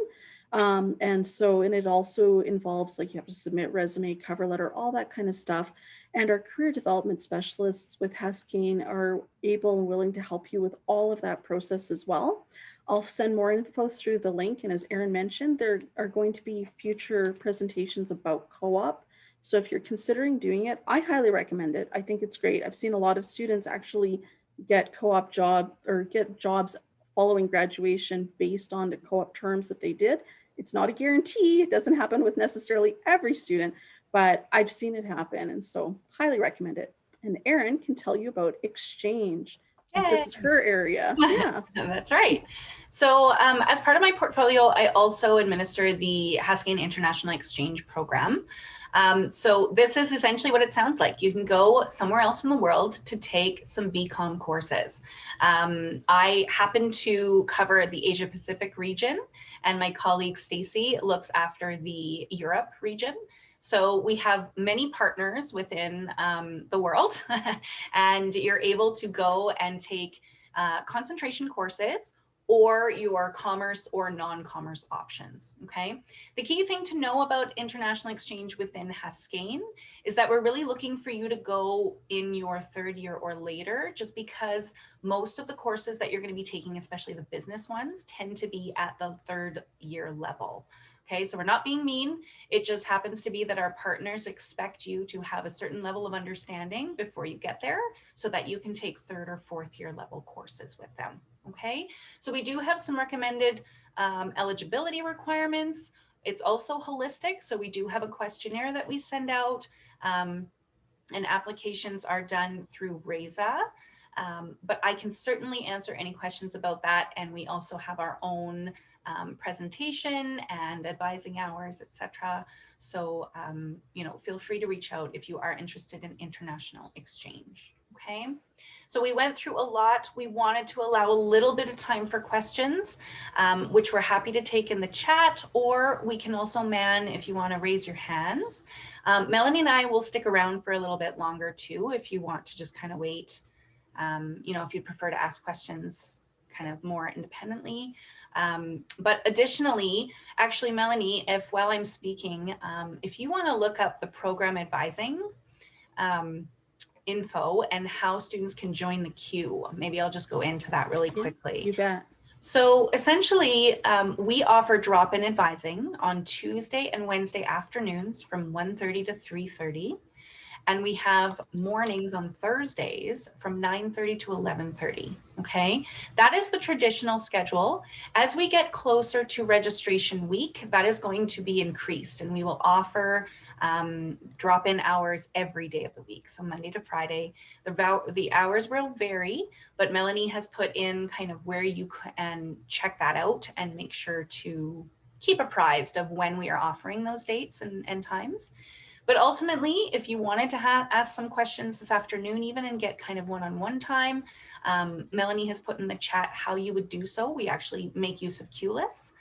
S1: And it also involves, like, you have to submit resume, cover letter, all that kind of stuff. And our career development specialists with Haskein are able and willing to help you with all of that process as well. I'll send more info through the link. And as Erin mentioned, there are going to be future presentations about co-op. So if you're considering doing it, I highly recommend it. I think it's great. I've seen a lot of students actually get co-op job or get jobs following graduation based on the co-op terms that they did. It's not a guarantee. It doesn't happen with necessarily every student, but I've seen it happen. And so highly recommend it. And Erin can tell you about exchange, as
S2: Yay.
S1: this is her area. Yeah.
S2: That's right. So as part of my portfolio, I also administer the Haskein International Exchange Program. So this is essentially what it sounds like. You can go somewhere else in the world to take some BCom courses. I happen to cover the Asia Pacific region, and my colleague Stacy looks after the Europe region. So we have many partners within the world, and you're able to go and take concentration courses or your commerce or non-commerce options, okay? The key thing to know about international exchange within Haskein is that we're really looking for you to go in your 3rd year or later, just because most of the courses that you're going to be taking, especially the business ones, tend to be at the 3rd year level. Okay, so we're not being mean. It just happens to be that our partners expect you to have a certain level of understanding before you get there so that you can take 3rd or 4th year level courses with them. Okay, so we do have some recommended eligibility requirements. It's also holistic. So we do have a questionnaire that we send out, and applications are done through RAISA. But I can certainly answer any questions about that. And we also have our own presentation and advising hours, etc. So, feel free to reach out if you are interested in international exchange. Okay, so we went through a lot. We wanted to allow a little bit of time for questions, which we're happy to take in the chat, or we can also if you want to raise your hands. Melanie and I will stick around for a little bit longer too, if you want to just kind of wait. If you'd prefer to ask questions kind of more independently. But additionally, actually, Melanie, if while I'm speaking, if you want to look up the program advising info and how students can join the queue, maybe I'll just go into that really quickly.
S1: You bet.
S2: So essentially, we offer drop-in advising on Tuesday and Wednesday afternoons from 1:30 to 3:30. And we have mornings on Thursdays from 9:30 to 11:30. Okay, that is the traditional schedule. As we get closer to registration week, that is going to be increased, and we will offer drop-in hours every day of the week. So Monday to Friday, the hours will vary, but Melanie has put in kind of where you can check that out and make sure to keep apprised of when we are offering those dates and times. But ultimately, if you wanted to ask some questions this afternoon even and get kind of one-on-one time, Melanie has put in the chat how you would do so. We actually make use of queue lists.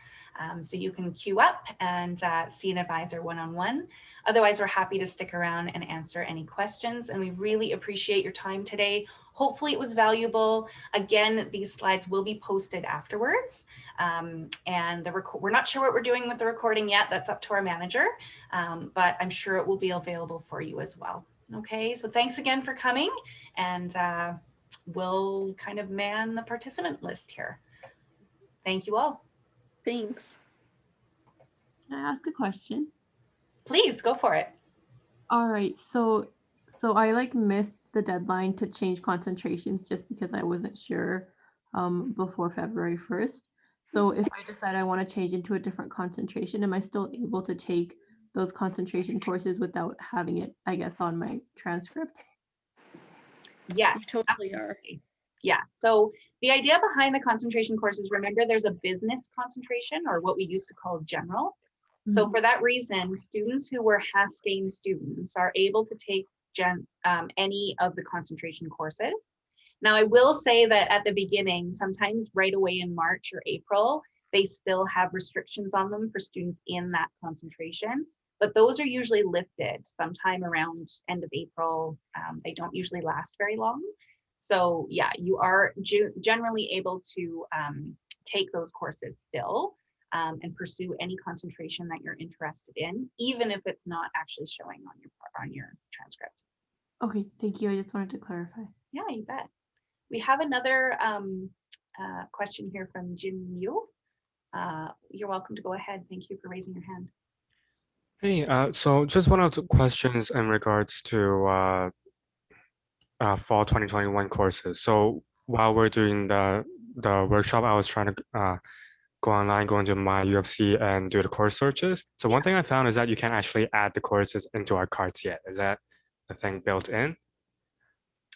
S2: So you can queue up and see an advisor one-on-one. Otherwise, we're happy to stick around and answer any questions. And we really appreciate your time today. Hopefully it was valuable. Again, these slides will be posted afterwards. And we're not sure what we're doing with the recording yet. That's up to our manager, but I'm sure it will be available for you as well. Okay, so thanks again for coming, and we'll kind of man the participant list here. Thank you all.
S1: Thanks.
S3: Can I ask a question?
S2: Please go for it.
S3: All right, so I like missed the deadline to change concentrations just because I wasn't sure before February 1st. So if I decide I want to change into a different concentration, am I still able to take those concentration courses without having it, I guess, on my transcript?
S2: Yeah,
S1: You totally are.
S2: Yeah, so the idea behind the concentration courses, remember there's a business concentration, or what we used to call general. So for that reason, students who were Haskein students are able to take any of the concentration courses. Now, I will say that at the beginning, sometimes right away in March or April, they still have restrictions on them for students in that concentration, but those are usually lifted sometime around end of April. They don't usually last very long. So yeah, you are generally able to take those courses still. And pursue any concentration that you're interested in, even if it's not actually showing on your transcript.
S3: Okay, thank you. I just wanted to clarify.
S2: Yeah, you bet. We have another question here from Jin Yu. You're welcome to go ahead. Thank you for raising your hand.
S4: Hey, so just one of the questions in regards to fall 2021 courses. So while we're doing the workshop, I was trying to go online, go into my UFC and do the course searches. So one thing I found is that you can't actually add the courses into our carts yet. Is that a thing built in?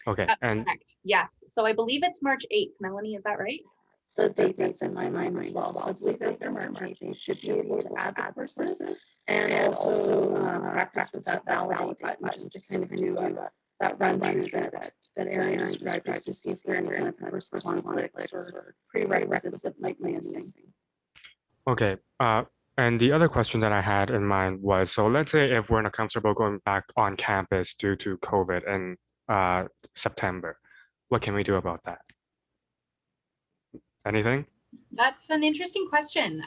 S4: Okay.
S2: That's
S4: and
S2: correct. Yes. So I believe it's March 8th. Melanie, is that right?
S1: So date that's in my mind as well. So I believe after March 8th, you should be able to add the courses and also practice with that validate button just to kind of do that run through that Erin described just to see if there are any kind of course conflicts or prerequisites that might be missing.
S4: Okay. And the other question that I had in mind was, so let's say if we're not comfortable going back on campus due to COVID in September, what can we do about that? Anything?
S2: That's an interesting question.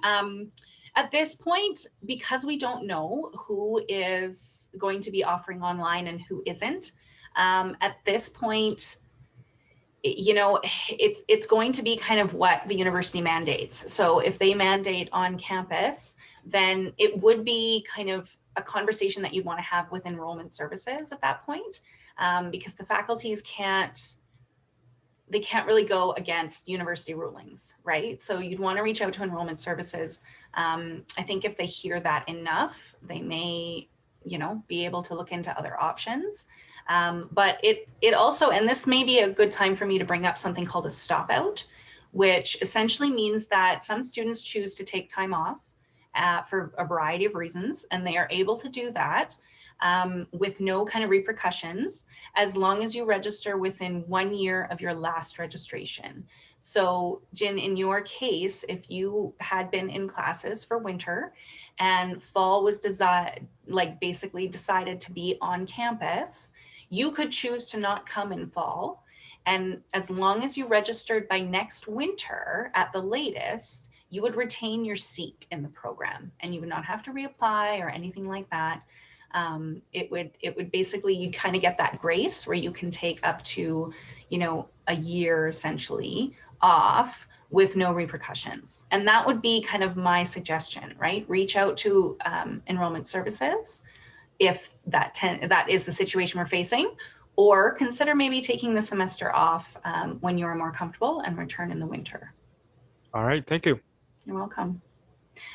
S2: At this point, because we don't know who is going to be offering online and who isn't, at this point, you know, it's going to be kind of what the university mandates. So if they mandate on campus, then it would be kind of a conversation that you'd want to have with enrollment services at that point, because the faculties can't really go against university rulings, right? So you'd want to reach out to enrollment services. I think if they hear that enough, they may, you know, be able to look into other options. But it also, and this may be a good time for me to bring up something called a stop out, which essentially means that some students choose to take time off for a variety of reasons, and they are able to do that with no kind of repercussions, as long as you register within 1 year of your last registration. So Jin, in your case, if you had been in classes for winter and fall was basically decided to be on campus, you could choose to not come in fall. And as long as you registered by next winter at the latest, you would retain your seat in the program and you would not have to reapply or anything like that. It would basically, you kind of get that grace where you can take up to, you know, a year essentially off with no repercussions. And that would be kind of my suggestion, right? Reach out to enrollment services if that is the situation we're facing, or consider maybe taking the semester off when you're more comfortable and return in the winter.
S4: All right, thank you.
S2: You're welcome.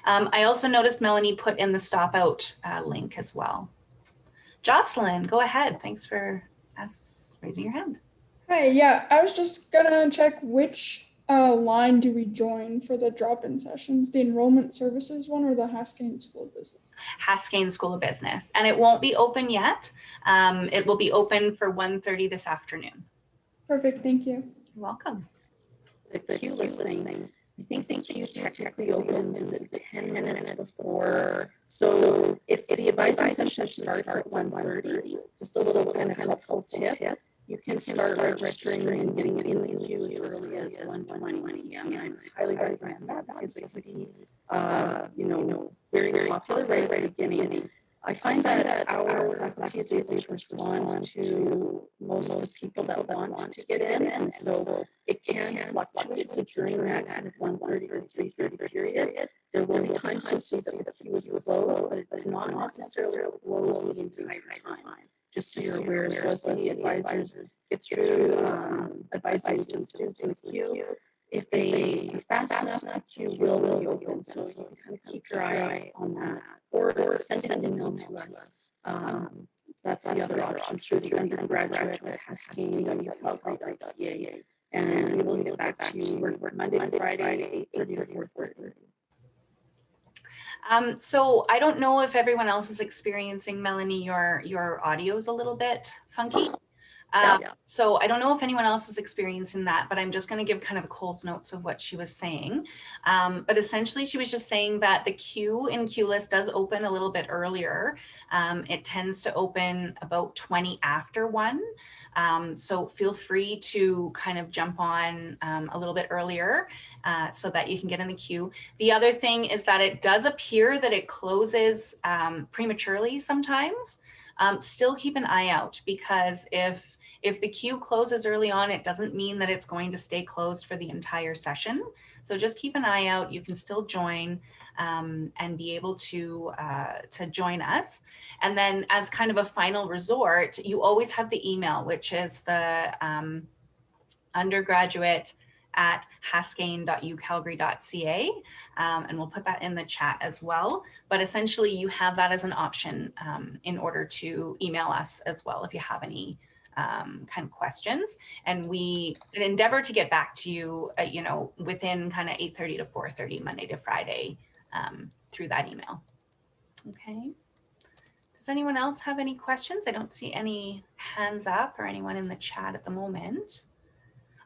S2: I also noticed Melanie put in the stop out link as well. Jocelyn, go ahead. Thanks for raising your hand.
S5: Hi, yeah, I was just gonna check which line do we join for the drop-in sessions? The enrollment services one or the Haskein School of Business?
S2: Haskein School of Business, and it won't be open yet. It will be open for 1:30 this afternoon.
S5: Perfect, thank you.
S2: You're welcome.
S1: The queue listing, I think the queue technically opens, is it 10 minutes before? So if the advising session starts at 1:30, just a little kind of helpful tip, you can start registering and getting it in the queue as early as 1:20 p.m. I highly recommend that because it can be, very popular right at the beginning. I find that our faculty is able to respond to most of the people that want to get in, and so it can fluctuate. So during that kind of 1:30 or 3:30 period, there will be times to see that the queue is closed, but it's not necessarily closed the entire time. Just so you're aware, so as the advisors get through advising students in the queue, if they are fast enough, the queue will be open. So you can kind of keep your eye on that, or send an email to us. That's the other option through the undergraduate at Haskein.ucalgary.ca, and we will get back to you. We're Monday to Friday, 8:30 to 4:30.
S2: So I don't know if everyone else is experiencing, Melanie, your audio's a little bit funky. So I don't know if anyone else is experiencing that, but I'm just going to give kind of a Coles notes of what she was saying. But essentially, she was just saying that the queue in QList does open a little bit earlier. It tends to open about 20 after 1. So feel free to kind of jump on a little bit earlier so that you can get in the queue. The other thing is that it does appear that it closes prematurely sometimes. Still keep an eye out, because if the queue closes early on, it doesn't mean that it's going to stay closed for the entire session. So just keep an eye out. You can still join and be able to join us. And then as kind of a final resort, you always have the email, which is the undergraduate@haskein.ucalgary.ca, and we'll put that in the chat as well. But essentially, you have that as an option in order to email us as well if you have any kind of questions, and we endeavor to get back to you, within kind of 8:30 to 4:30 Monday to Friday through that email. Okay. Does anyone else have any questions? I don't see any hands up or anyone in the chat at the moment.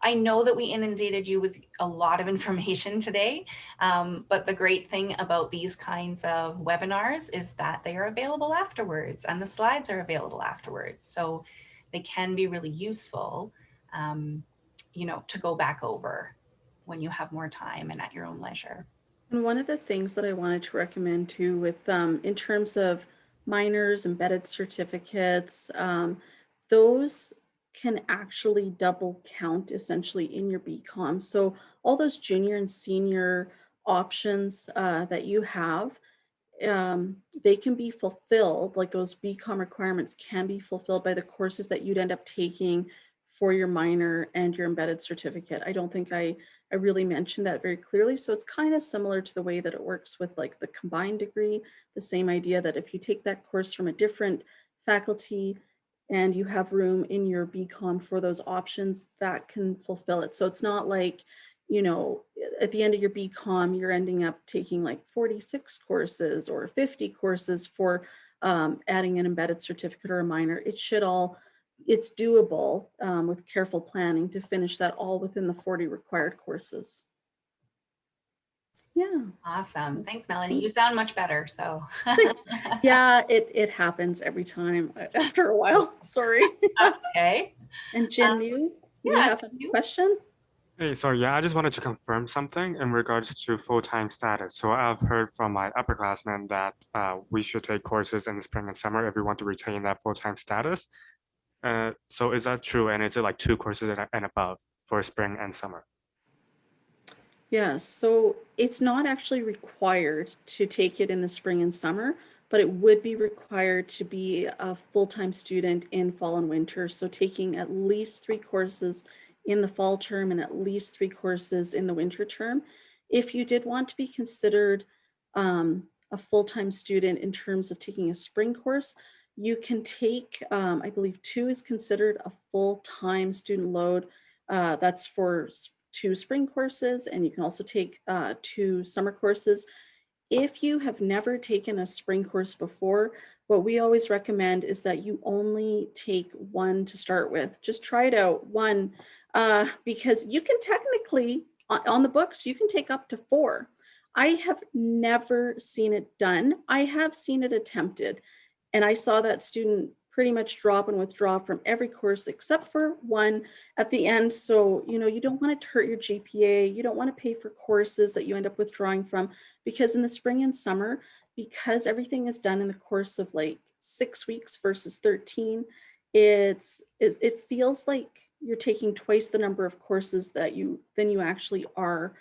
S2: I know that we inundated you with a lot of information today, but the great thing about these kinds of webinars is that they are available afterwards, and the slides are available afterwards. So they can be really useful, to go back over when you have more time and at your own leisure.
S1: And one of the things that I wanted to recommend too, with in terms of minors, embedded certificates, those can actually double count essentially in your BCom. So all those junior and senior options that you have, they can be fulfilled, like those BCom requirements can be fulfilled by the courses that you'd end up taking for your minor and your embedded certificate. I don't think I really mentioned that very clearly. So it's kind of similar to the way that it works with like the combined degree, the same idea that if you take that course from a different faculty and you have room in your BCom for those options, that can fulfill it. So it's not like, at the end of your BCom, you're ending up taking like 46 courses or 50 courses for adding an embedded certificate or a minor. It's doable with careful planning to finish that all within the 40 required courses. Yeah.
S2: Awesome. Thanks, Melanie. You sound much better. So
S1: yeah, it happens every time after a while. Sorry.
S2: Okay.
S1: And Jen, you have a question?
S4: Hey, so yeah, I just wanted to confirm something in regards to full-time status. So I've heard from my upperclassmen that we should take courses in the spring and summer if we want to retain that full-time status. So is that true? And is it like 2 courses and above for spring and summer?
S1: Yeah, so it's not actually required to take it in the spring and summer, but it would be required to be a full-time student in fall and winter. So taking at least 3 courses in the fall term and at least 3 courses in the winter term. If you did want to be considered a full-time student in terms of taking a spring course, you can take, I believe 2 is considered a full-time student load. That's for 2 spring courses, and you can also take 2 summer courses. If you have never taken a spring course before, what we always recommend is that you only take 1 to start with. Just try it out, 1, because you can technically, on the books, you can take up to 4. I have never seen it done. I have seen it attempted, and I saw that student pretty much drop and withdraw from every course except for 1 at the end. So, you don't want to hurt your GPA. You don't want to pay for courses that you end up withdrawing from, because in the spring and summer, because everything is done in the course of like 6 weeks versus 13, it feels like you're taking twice the number of courses than you actually are.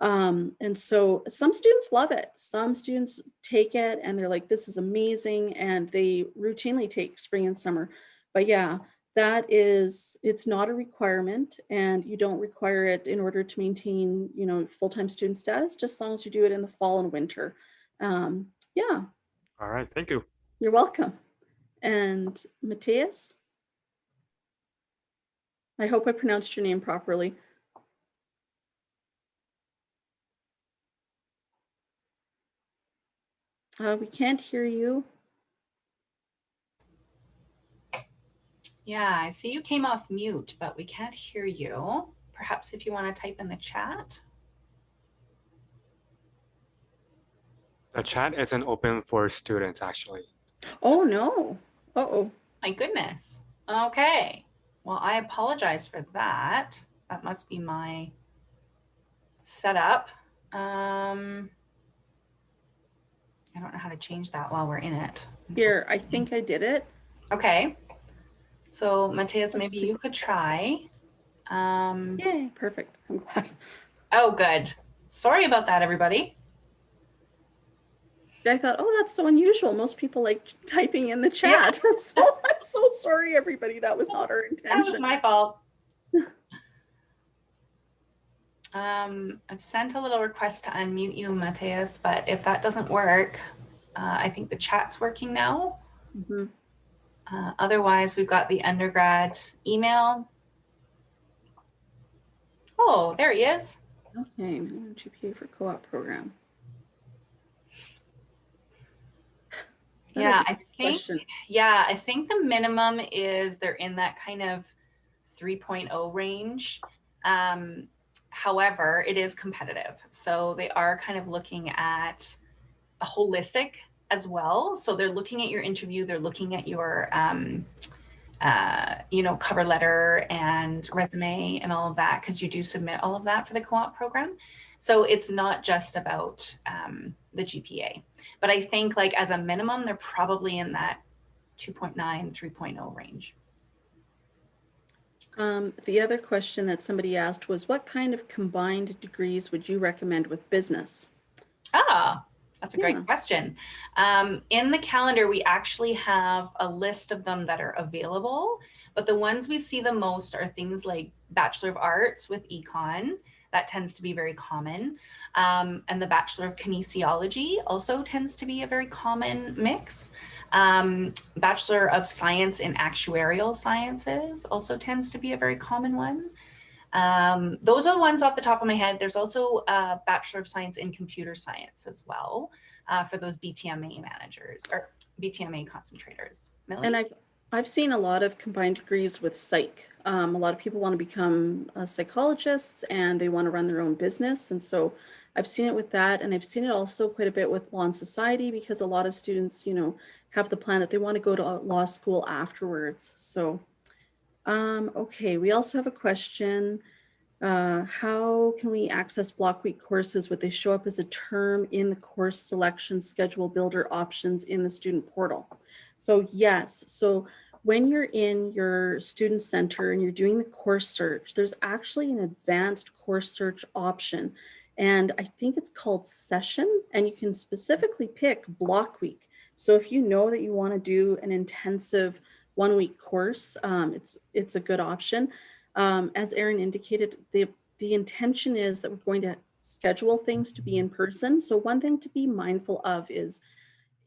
S1: And so some students love it. Some students take it and they're like, this is amazing. And they routinely take spring and summer. But yeah, it's not a requirement, and you don't require it in order to maintain, full-time student status, just as long as you do it in the fall and winter. Yeah.
S4: All right, thank you.
S1: You're welcome. And Matthias? I hope I pronounced your name properly. We can't hear you.
S2: Yeah, I see you came off mute, but we can't hear you. Perhaps if you want to type in the chat.
S4: The chat isn't open for students, actually.
S1: Oh, no. Uh-oh.
S2: My goodness. Okay. Well, I apologize for that. That must be my setup. I don't know how to change that while we're in it.
S1: Here, I think I did it.
S2: Okay. So Matthias,
S1: Let's
S2: maybe
S1: see.
S2: you could try.
S1: Yay, perfect. I'm glad.
S2: Oh, good. Sorry about that, everybody.
S1: I thought, oh, that's so unusual. Most people like typing in the chat. So I'm so sorry, everybody. That was not our
S2: That was
S1: intention.
S2: my fault. I've sent a little request to unmute you, Matthias, but if that doesn't work, I think the chat's working now.
S1: Mhm.
S2: Otherwise, we've got the undergrad email. Oh, there he is.
S1: Okay, minimum GPA for co-op program. That is
S2: Yeah,
S1: a
S2: I
S1: good
S2: think.
S1: question.
S2: Yeah, I think the minimum is they're in that kind of 3.0 range. However, it is competitive. So they are kind of looking at a holistic as well. So they're looking at your interview, they're looking at your cover letter and resume and all of that, because you do submit all of that for the co-op program. So it's not just about the GPA, but I think like as a minimum, they're probably in that 2.9, 3.0 range.
S1: The other question that somebody asked was, what kind of combined degrees would you recommend with business?
S2: Ah, that's a
S1: Yeah.
S2: great question. In the calendar, we actually have a list of them that are available, but the ones we see the most are things like Bachelor of Arts with Econ. That tends to be very common. And the Bachelor of Kinesiology also tends to be a very common mix. Bachelor of Science in Actuarial Sciences also tends to be a very common one. Those are the ones off the top of my head. There's also a Bachelor of Science in Computer Science as well for those BTMA managers or BTMA concentrators. Melanie?
S1: And I've seen a lot of combined degrees with psych. A lot of people want to become psychologists and they want to run their own business. And so I've seen it with that. And I've seen it also quite a bit with law and society, because a lot of students, have the plan that they want to go to law school afterwards. So, okay, we also have a question. How can we access block week courses? Would they show up as a term in the course selection schedule builder options in the student portal? So yes, so when you're in your student center and you're doing the course search, there's actually an advanced course search option. And I think it's called session, and you can specifically pick block week. So if you know that you want to do an intensive 1 week course, it's a good option. As Erin indicated, the intention is that we're going to schedule things to be in person. So one thing to be mindful of is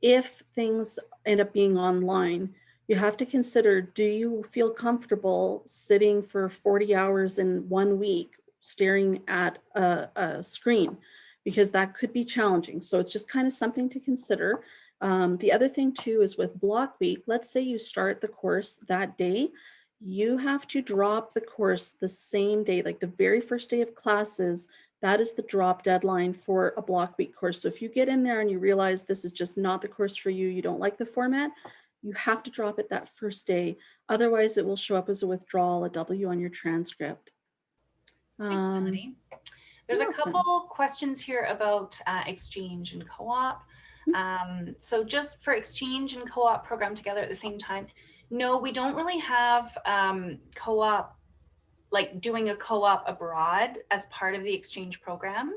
S1: if things end up being online, you have to consider, do you feel comfortable sitting for 40 hours in 1 week staring at a screen, because that could be challenging. So it's just kind of something to consider. The other thing too is with block week, let's say you start the course that day, you have to drop the course the same day, like the very first day of classes. That is the drop deadline for a block week course. So if you get in there and you realize this is just not the course for you, you don't like the format, you have to drop it that first day. Otherwise, it will show up as a withdrawal, a W on your transcript.
S2: Thanks, Melanie. There's a
S1: you're welcome.
S2: couple questions here about exchange and co-op. So just for exchange and co-op program together at the same time, no, we don't really have co-op, like doing a co-op abroad as part of the exchange program.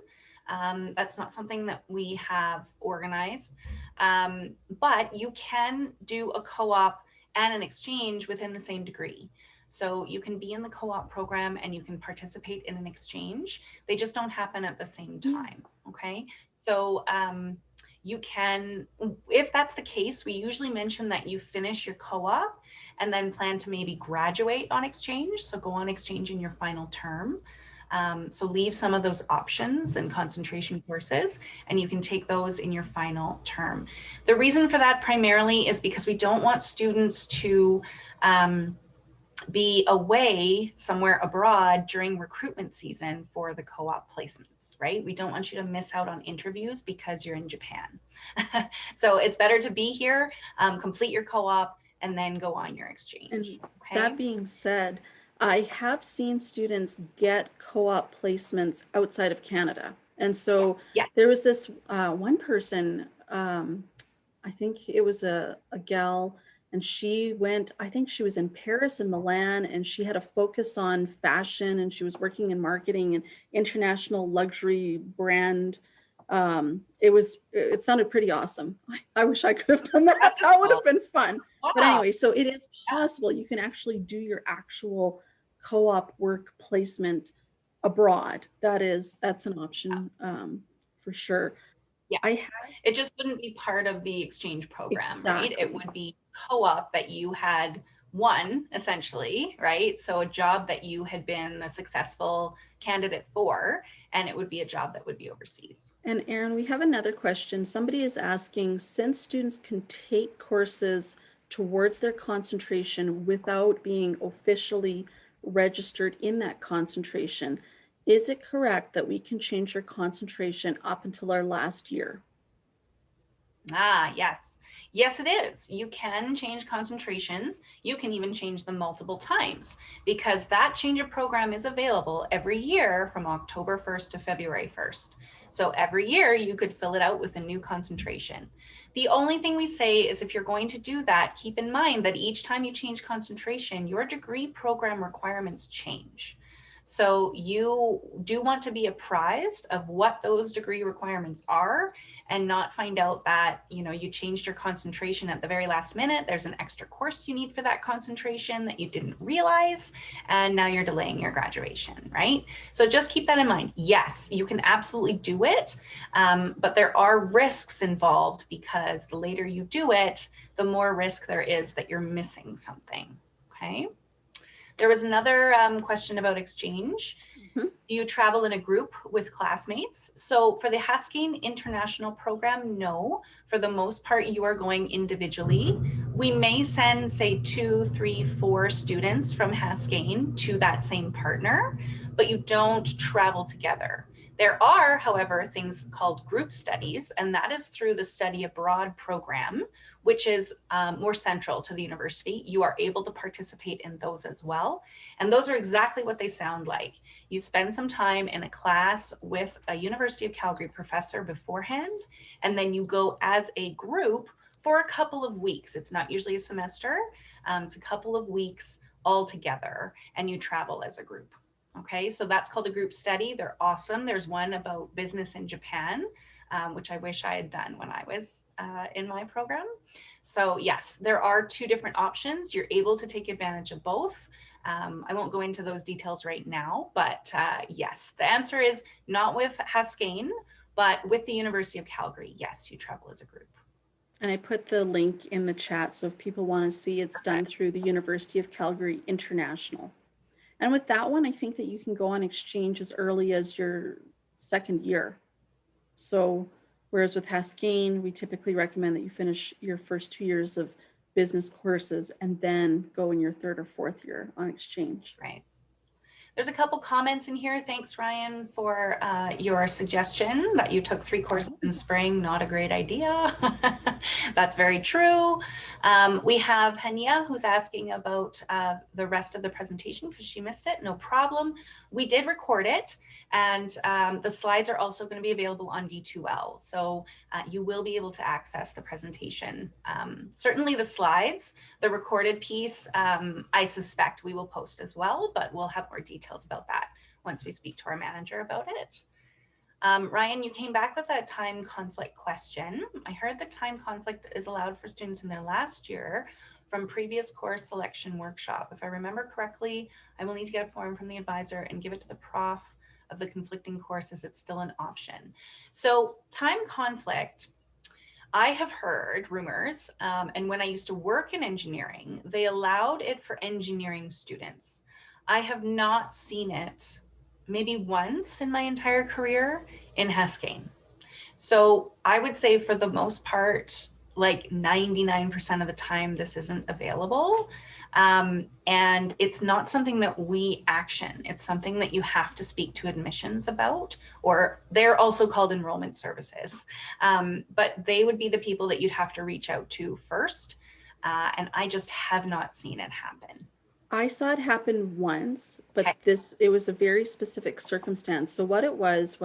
S2: That's not something that we have organized, but you can do a co-op and an exchange within the same degree. So you can be in the co-op program and you can participate in an exchange. They just don't happen at the same time, okay? So you can, if that's the case, we usually mention that you finish your co-op and then plan to maybe graduate on exchange. So go on exchange in your final term. So leave some of those options and concentration courses, and you can take those in your final term. The reason for that primarily is because we don't want students to be away somewhere abroad during recruitment season for the co-op placements, right? We don't want you to miss out on interviews because you're in Japan. So it's better to be here, complete your co-op, and then go on your exchange.
S1: And
S2: okay?
S1: that being said, I have seen students get co-op placements outside of Canada. And so
S2: Yeah.
S1: there was this one person, I think it was a gal, and she went, I think she was in Paris and Milan, and she had a focus on fashion, and she was working in marketing and international luxury brand. It sounded pretty awesome. I wish I could have done that. That would have been fun.
S2: Wow.
S1: But anyway, so it is possible you can actually do your actual co-op work placement abroad. That's an option for sure.
S2: Yeah, it just wouldn't be part of the exchange program, right? It would be co-op that you had won, essentially, right? So a job that you had been a successful candidate for, and it would be a job that would be overseas.
S1: And Erin, we have another question. Somebody is asking, since students can take courses towards their concentration without being officially registered in that concentration, is it correct that we can change our concentration up until our last year?
S2: Ah, yes. Yes, it is. You can change concentrations. You can even change them multiple times, because that change of program is available every year from October 1st to February 1st. So every year you could fill it out with a new concentration. The only thing we say is if you're going to do that, keep in mind that each time you change concentration, your degree program requirements change. So you do want to be apprised of what those degree requirements are, and not find out that, you know, you changed your concentration at the very last minute. There's an extra course you need for that concentration that you didn't realize, and now you're delaying your graduation, right? So just keep that in mind. Yes, you can absolutely do it, but there are risks involved, because the later you do it, the more risk there is that you're missing something, okay? There was another question about exchange. Do you travel in a group with classmates? So for the Haskein International Program, no. For the most part, you are going individually. We may send, say, 2, 3, 4 students from Haskein to that same partner, but you don't travel together. There are, however, things called group studies, and that is through the study abroad program, which is more central to the university. You are able to participate in those as well. And those are exactly what they sound like. You spend some time in a class with a University of Calgary professor beforehand, and then you go as a group for a couple of weeks. It's not usually a semester, it's a couple of weeks all together, and you travel as a group. Okay, so that's called a group study. They're awesome. There's one about business in Japan, which I wish I had done when I was in my program. So yes, there are 2 different options. You're able to take advantage of both. I won't go into those details right now, but yes, the answer is not with Haskein, but with the University of Calgary. Yes, you travel as a group.
S1: And I put the link in the chat, so if people want to see, it's done through the University of Calgary International. And with that one, I think that you can go on exchange as early as your second year. So whereas with Haskein, we typically recommend that you finish your first 2 years of business courses and then go in your third or fourth year on exchange.
S2: Right. There's a couple comments in here. Thanks, Ryan, for your suggestion that you took 3 courses in spring. Not a great idea. That's very true. We have Hania who's asking about the rest of the presentation because she missed it. No problem. We did record it, and the slides are also going to be available on D2L. So you will be able to access the presentation. Certainly the slides, the recorded piece, I suspect we will post as well, but we'll have more details about that once we speak to our manager about it. Ryan, you came back with a time conflict question. I heard that time conflict is allowed for students in their last year from previous course selection workshop. If I remember correctly, I will need to get a form from the advisor and give it to the prof of the conflicting courses. It's still an option. So time conflict, I have heard rumors, and when I used to work in engineering, they allowed it for engineering students. I have not seen it maybe once in my entire career in Haskein. So I would say for the most part, like 99% of the time, this isn't available. And it's not something that we action. It's something that you have to speak to admissions about, or they're also called enrollment services. But they would be the people that you'd have to reach out to first. And I just have not seen it happen.
S1: I saw it happen once, but
S2: Okay.
S1: it was a very specific circumstance. So what it was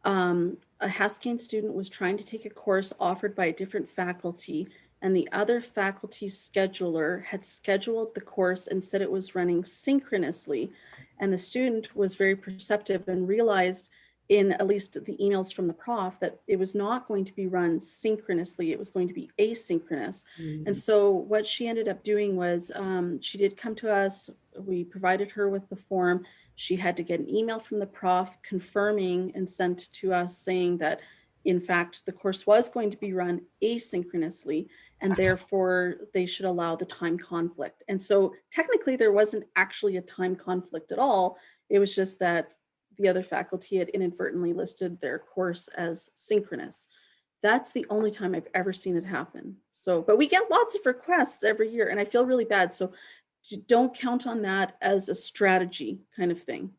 S1: a Haskein student was trying to take a course offered by a different faculty, and the other faculty scheduler had scheduled the course and said it was running synchronously. And the student was very perceptive and realized in at least the emails from the prof that it was not going to be run synchronously, it was going to be asynchronous. And so what she ended up doing was she did come to us, we provided her with the form. She had to get an email from the prof confirming and sent to us saying that in fact the course was going to be run asynchronously, and therefore they should allow the time conflict. And so technically there wasn't actually a time conflict at all. It was just that the other faculty had inadvertently listed their course as synchronous. That's the only time I've ever seen it happen. So, but we get lots of requests every year and I feel really bad. So don't count on that as a strategy kind of thing.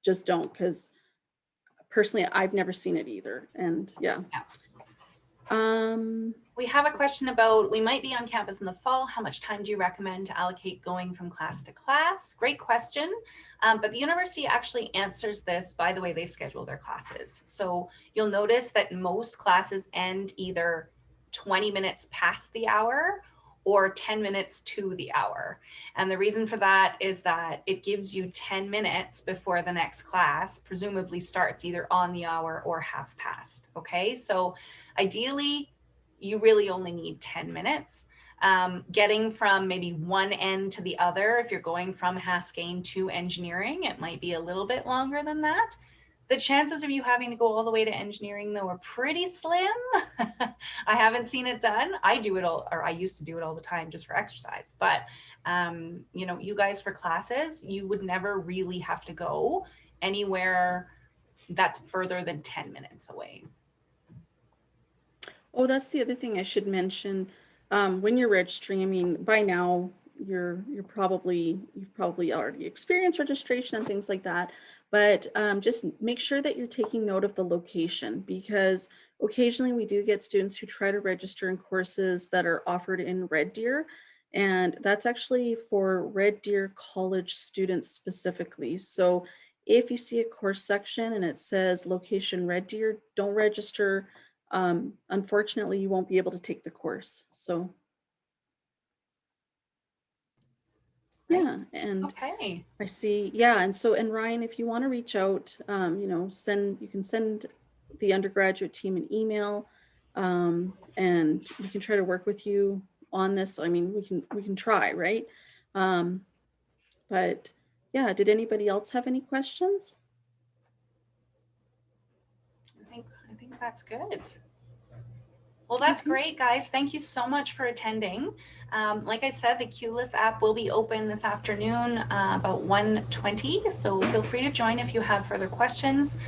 S1: Just don't, because personally, I've never seen it either. And yeah.
S2: We have a question about, we might be on campus in the fall. How much time do you recommend to allocate going from class to class? Great question. But the university actually answers this by the way they schedule their classes. So you'll notice that most classes end either 20 minutes past the hour or 10 minutes to the hour. And the reason for that is that it gives you 10 minutes before the next class presumably starts either on the hour or half past. Okay, so ideally, you really only need 10 minutes. Getting from maybe one end to the other, if you're going from Haskein to engineering, it might be a little bit longer than that. The chances of you having to go all the way to engineering though are pretty slim. I haven't seen it done. I do it all, or I used to do it all the time just for exercise. But you know, you guys for classes, you would never really have to go anywhere that's further than 10 minutes away.
S1: Oh, that's the other thing I should mention. When you're registering, I mean, by now you've probably already experienced registration and things like that. But just make sure that you're taking note of the location, because occasionally we do get students who try to register in courses that are offered in Red Deer. And that's actually for Red Deer College students specifically. So if you see a course section and it says location Red Deer, don't register. Unfortunately, you won't be able to take the course. So yeah, and
S2: okay.
S1: I see. Yeah, and so, and Ryan, if you want to reach out, you know, you can send the undergraduate team an email, and we can try to work with you on this. I mean, we can try, right? But yeah, did anybody else have any questions?
S2: I think that's good. Well, that's great, guys. Thank you so much for attending. Like I said, the QList app will be open this afternoon about 1:20, so feel free to join if you have further questions.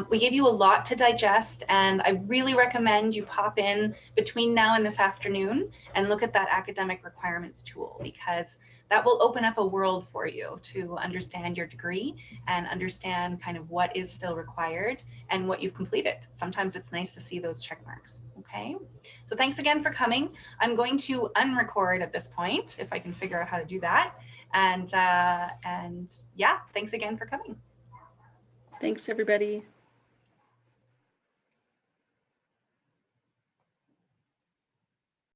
S2: We gave you a lot to digest, and I really recommend you pop in between now and this afternoon and look at that academic requirements tool, because that will open up a world for you to understand your degree and understand kind of what is still required and what you've completed. Sometimes it's nice to see those check marks. Okay, so thanks again for coming. I'm going to unrecord at this point, if I can figure out how to do that. And yeah, thanks again for coming.
S1: Thanks, everybody.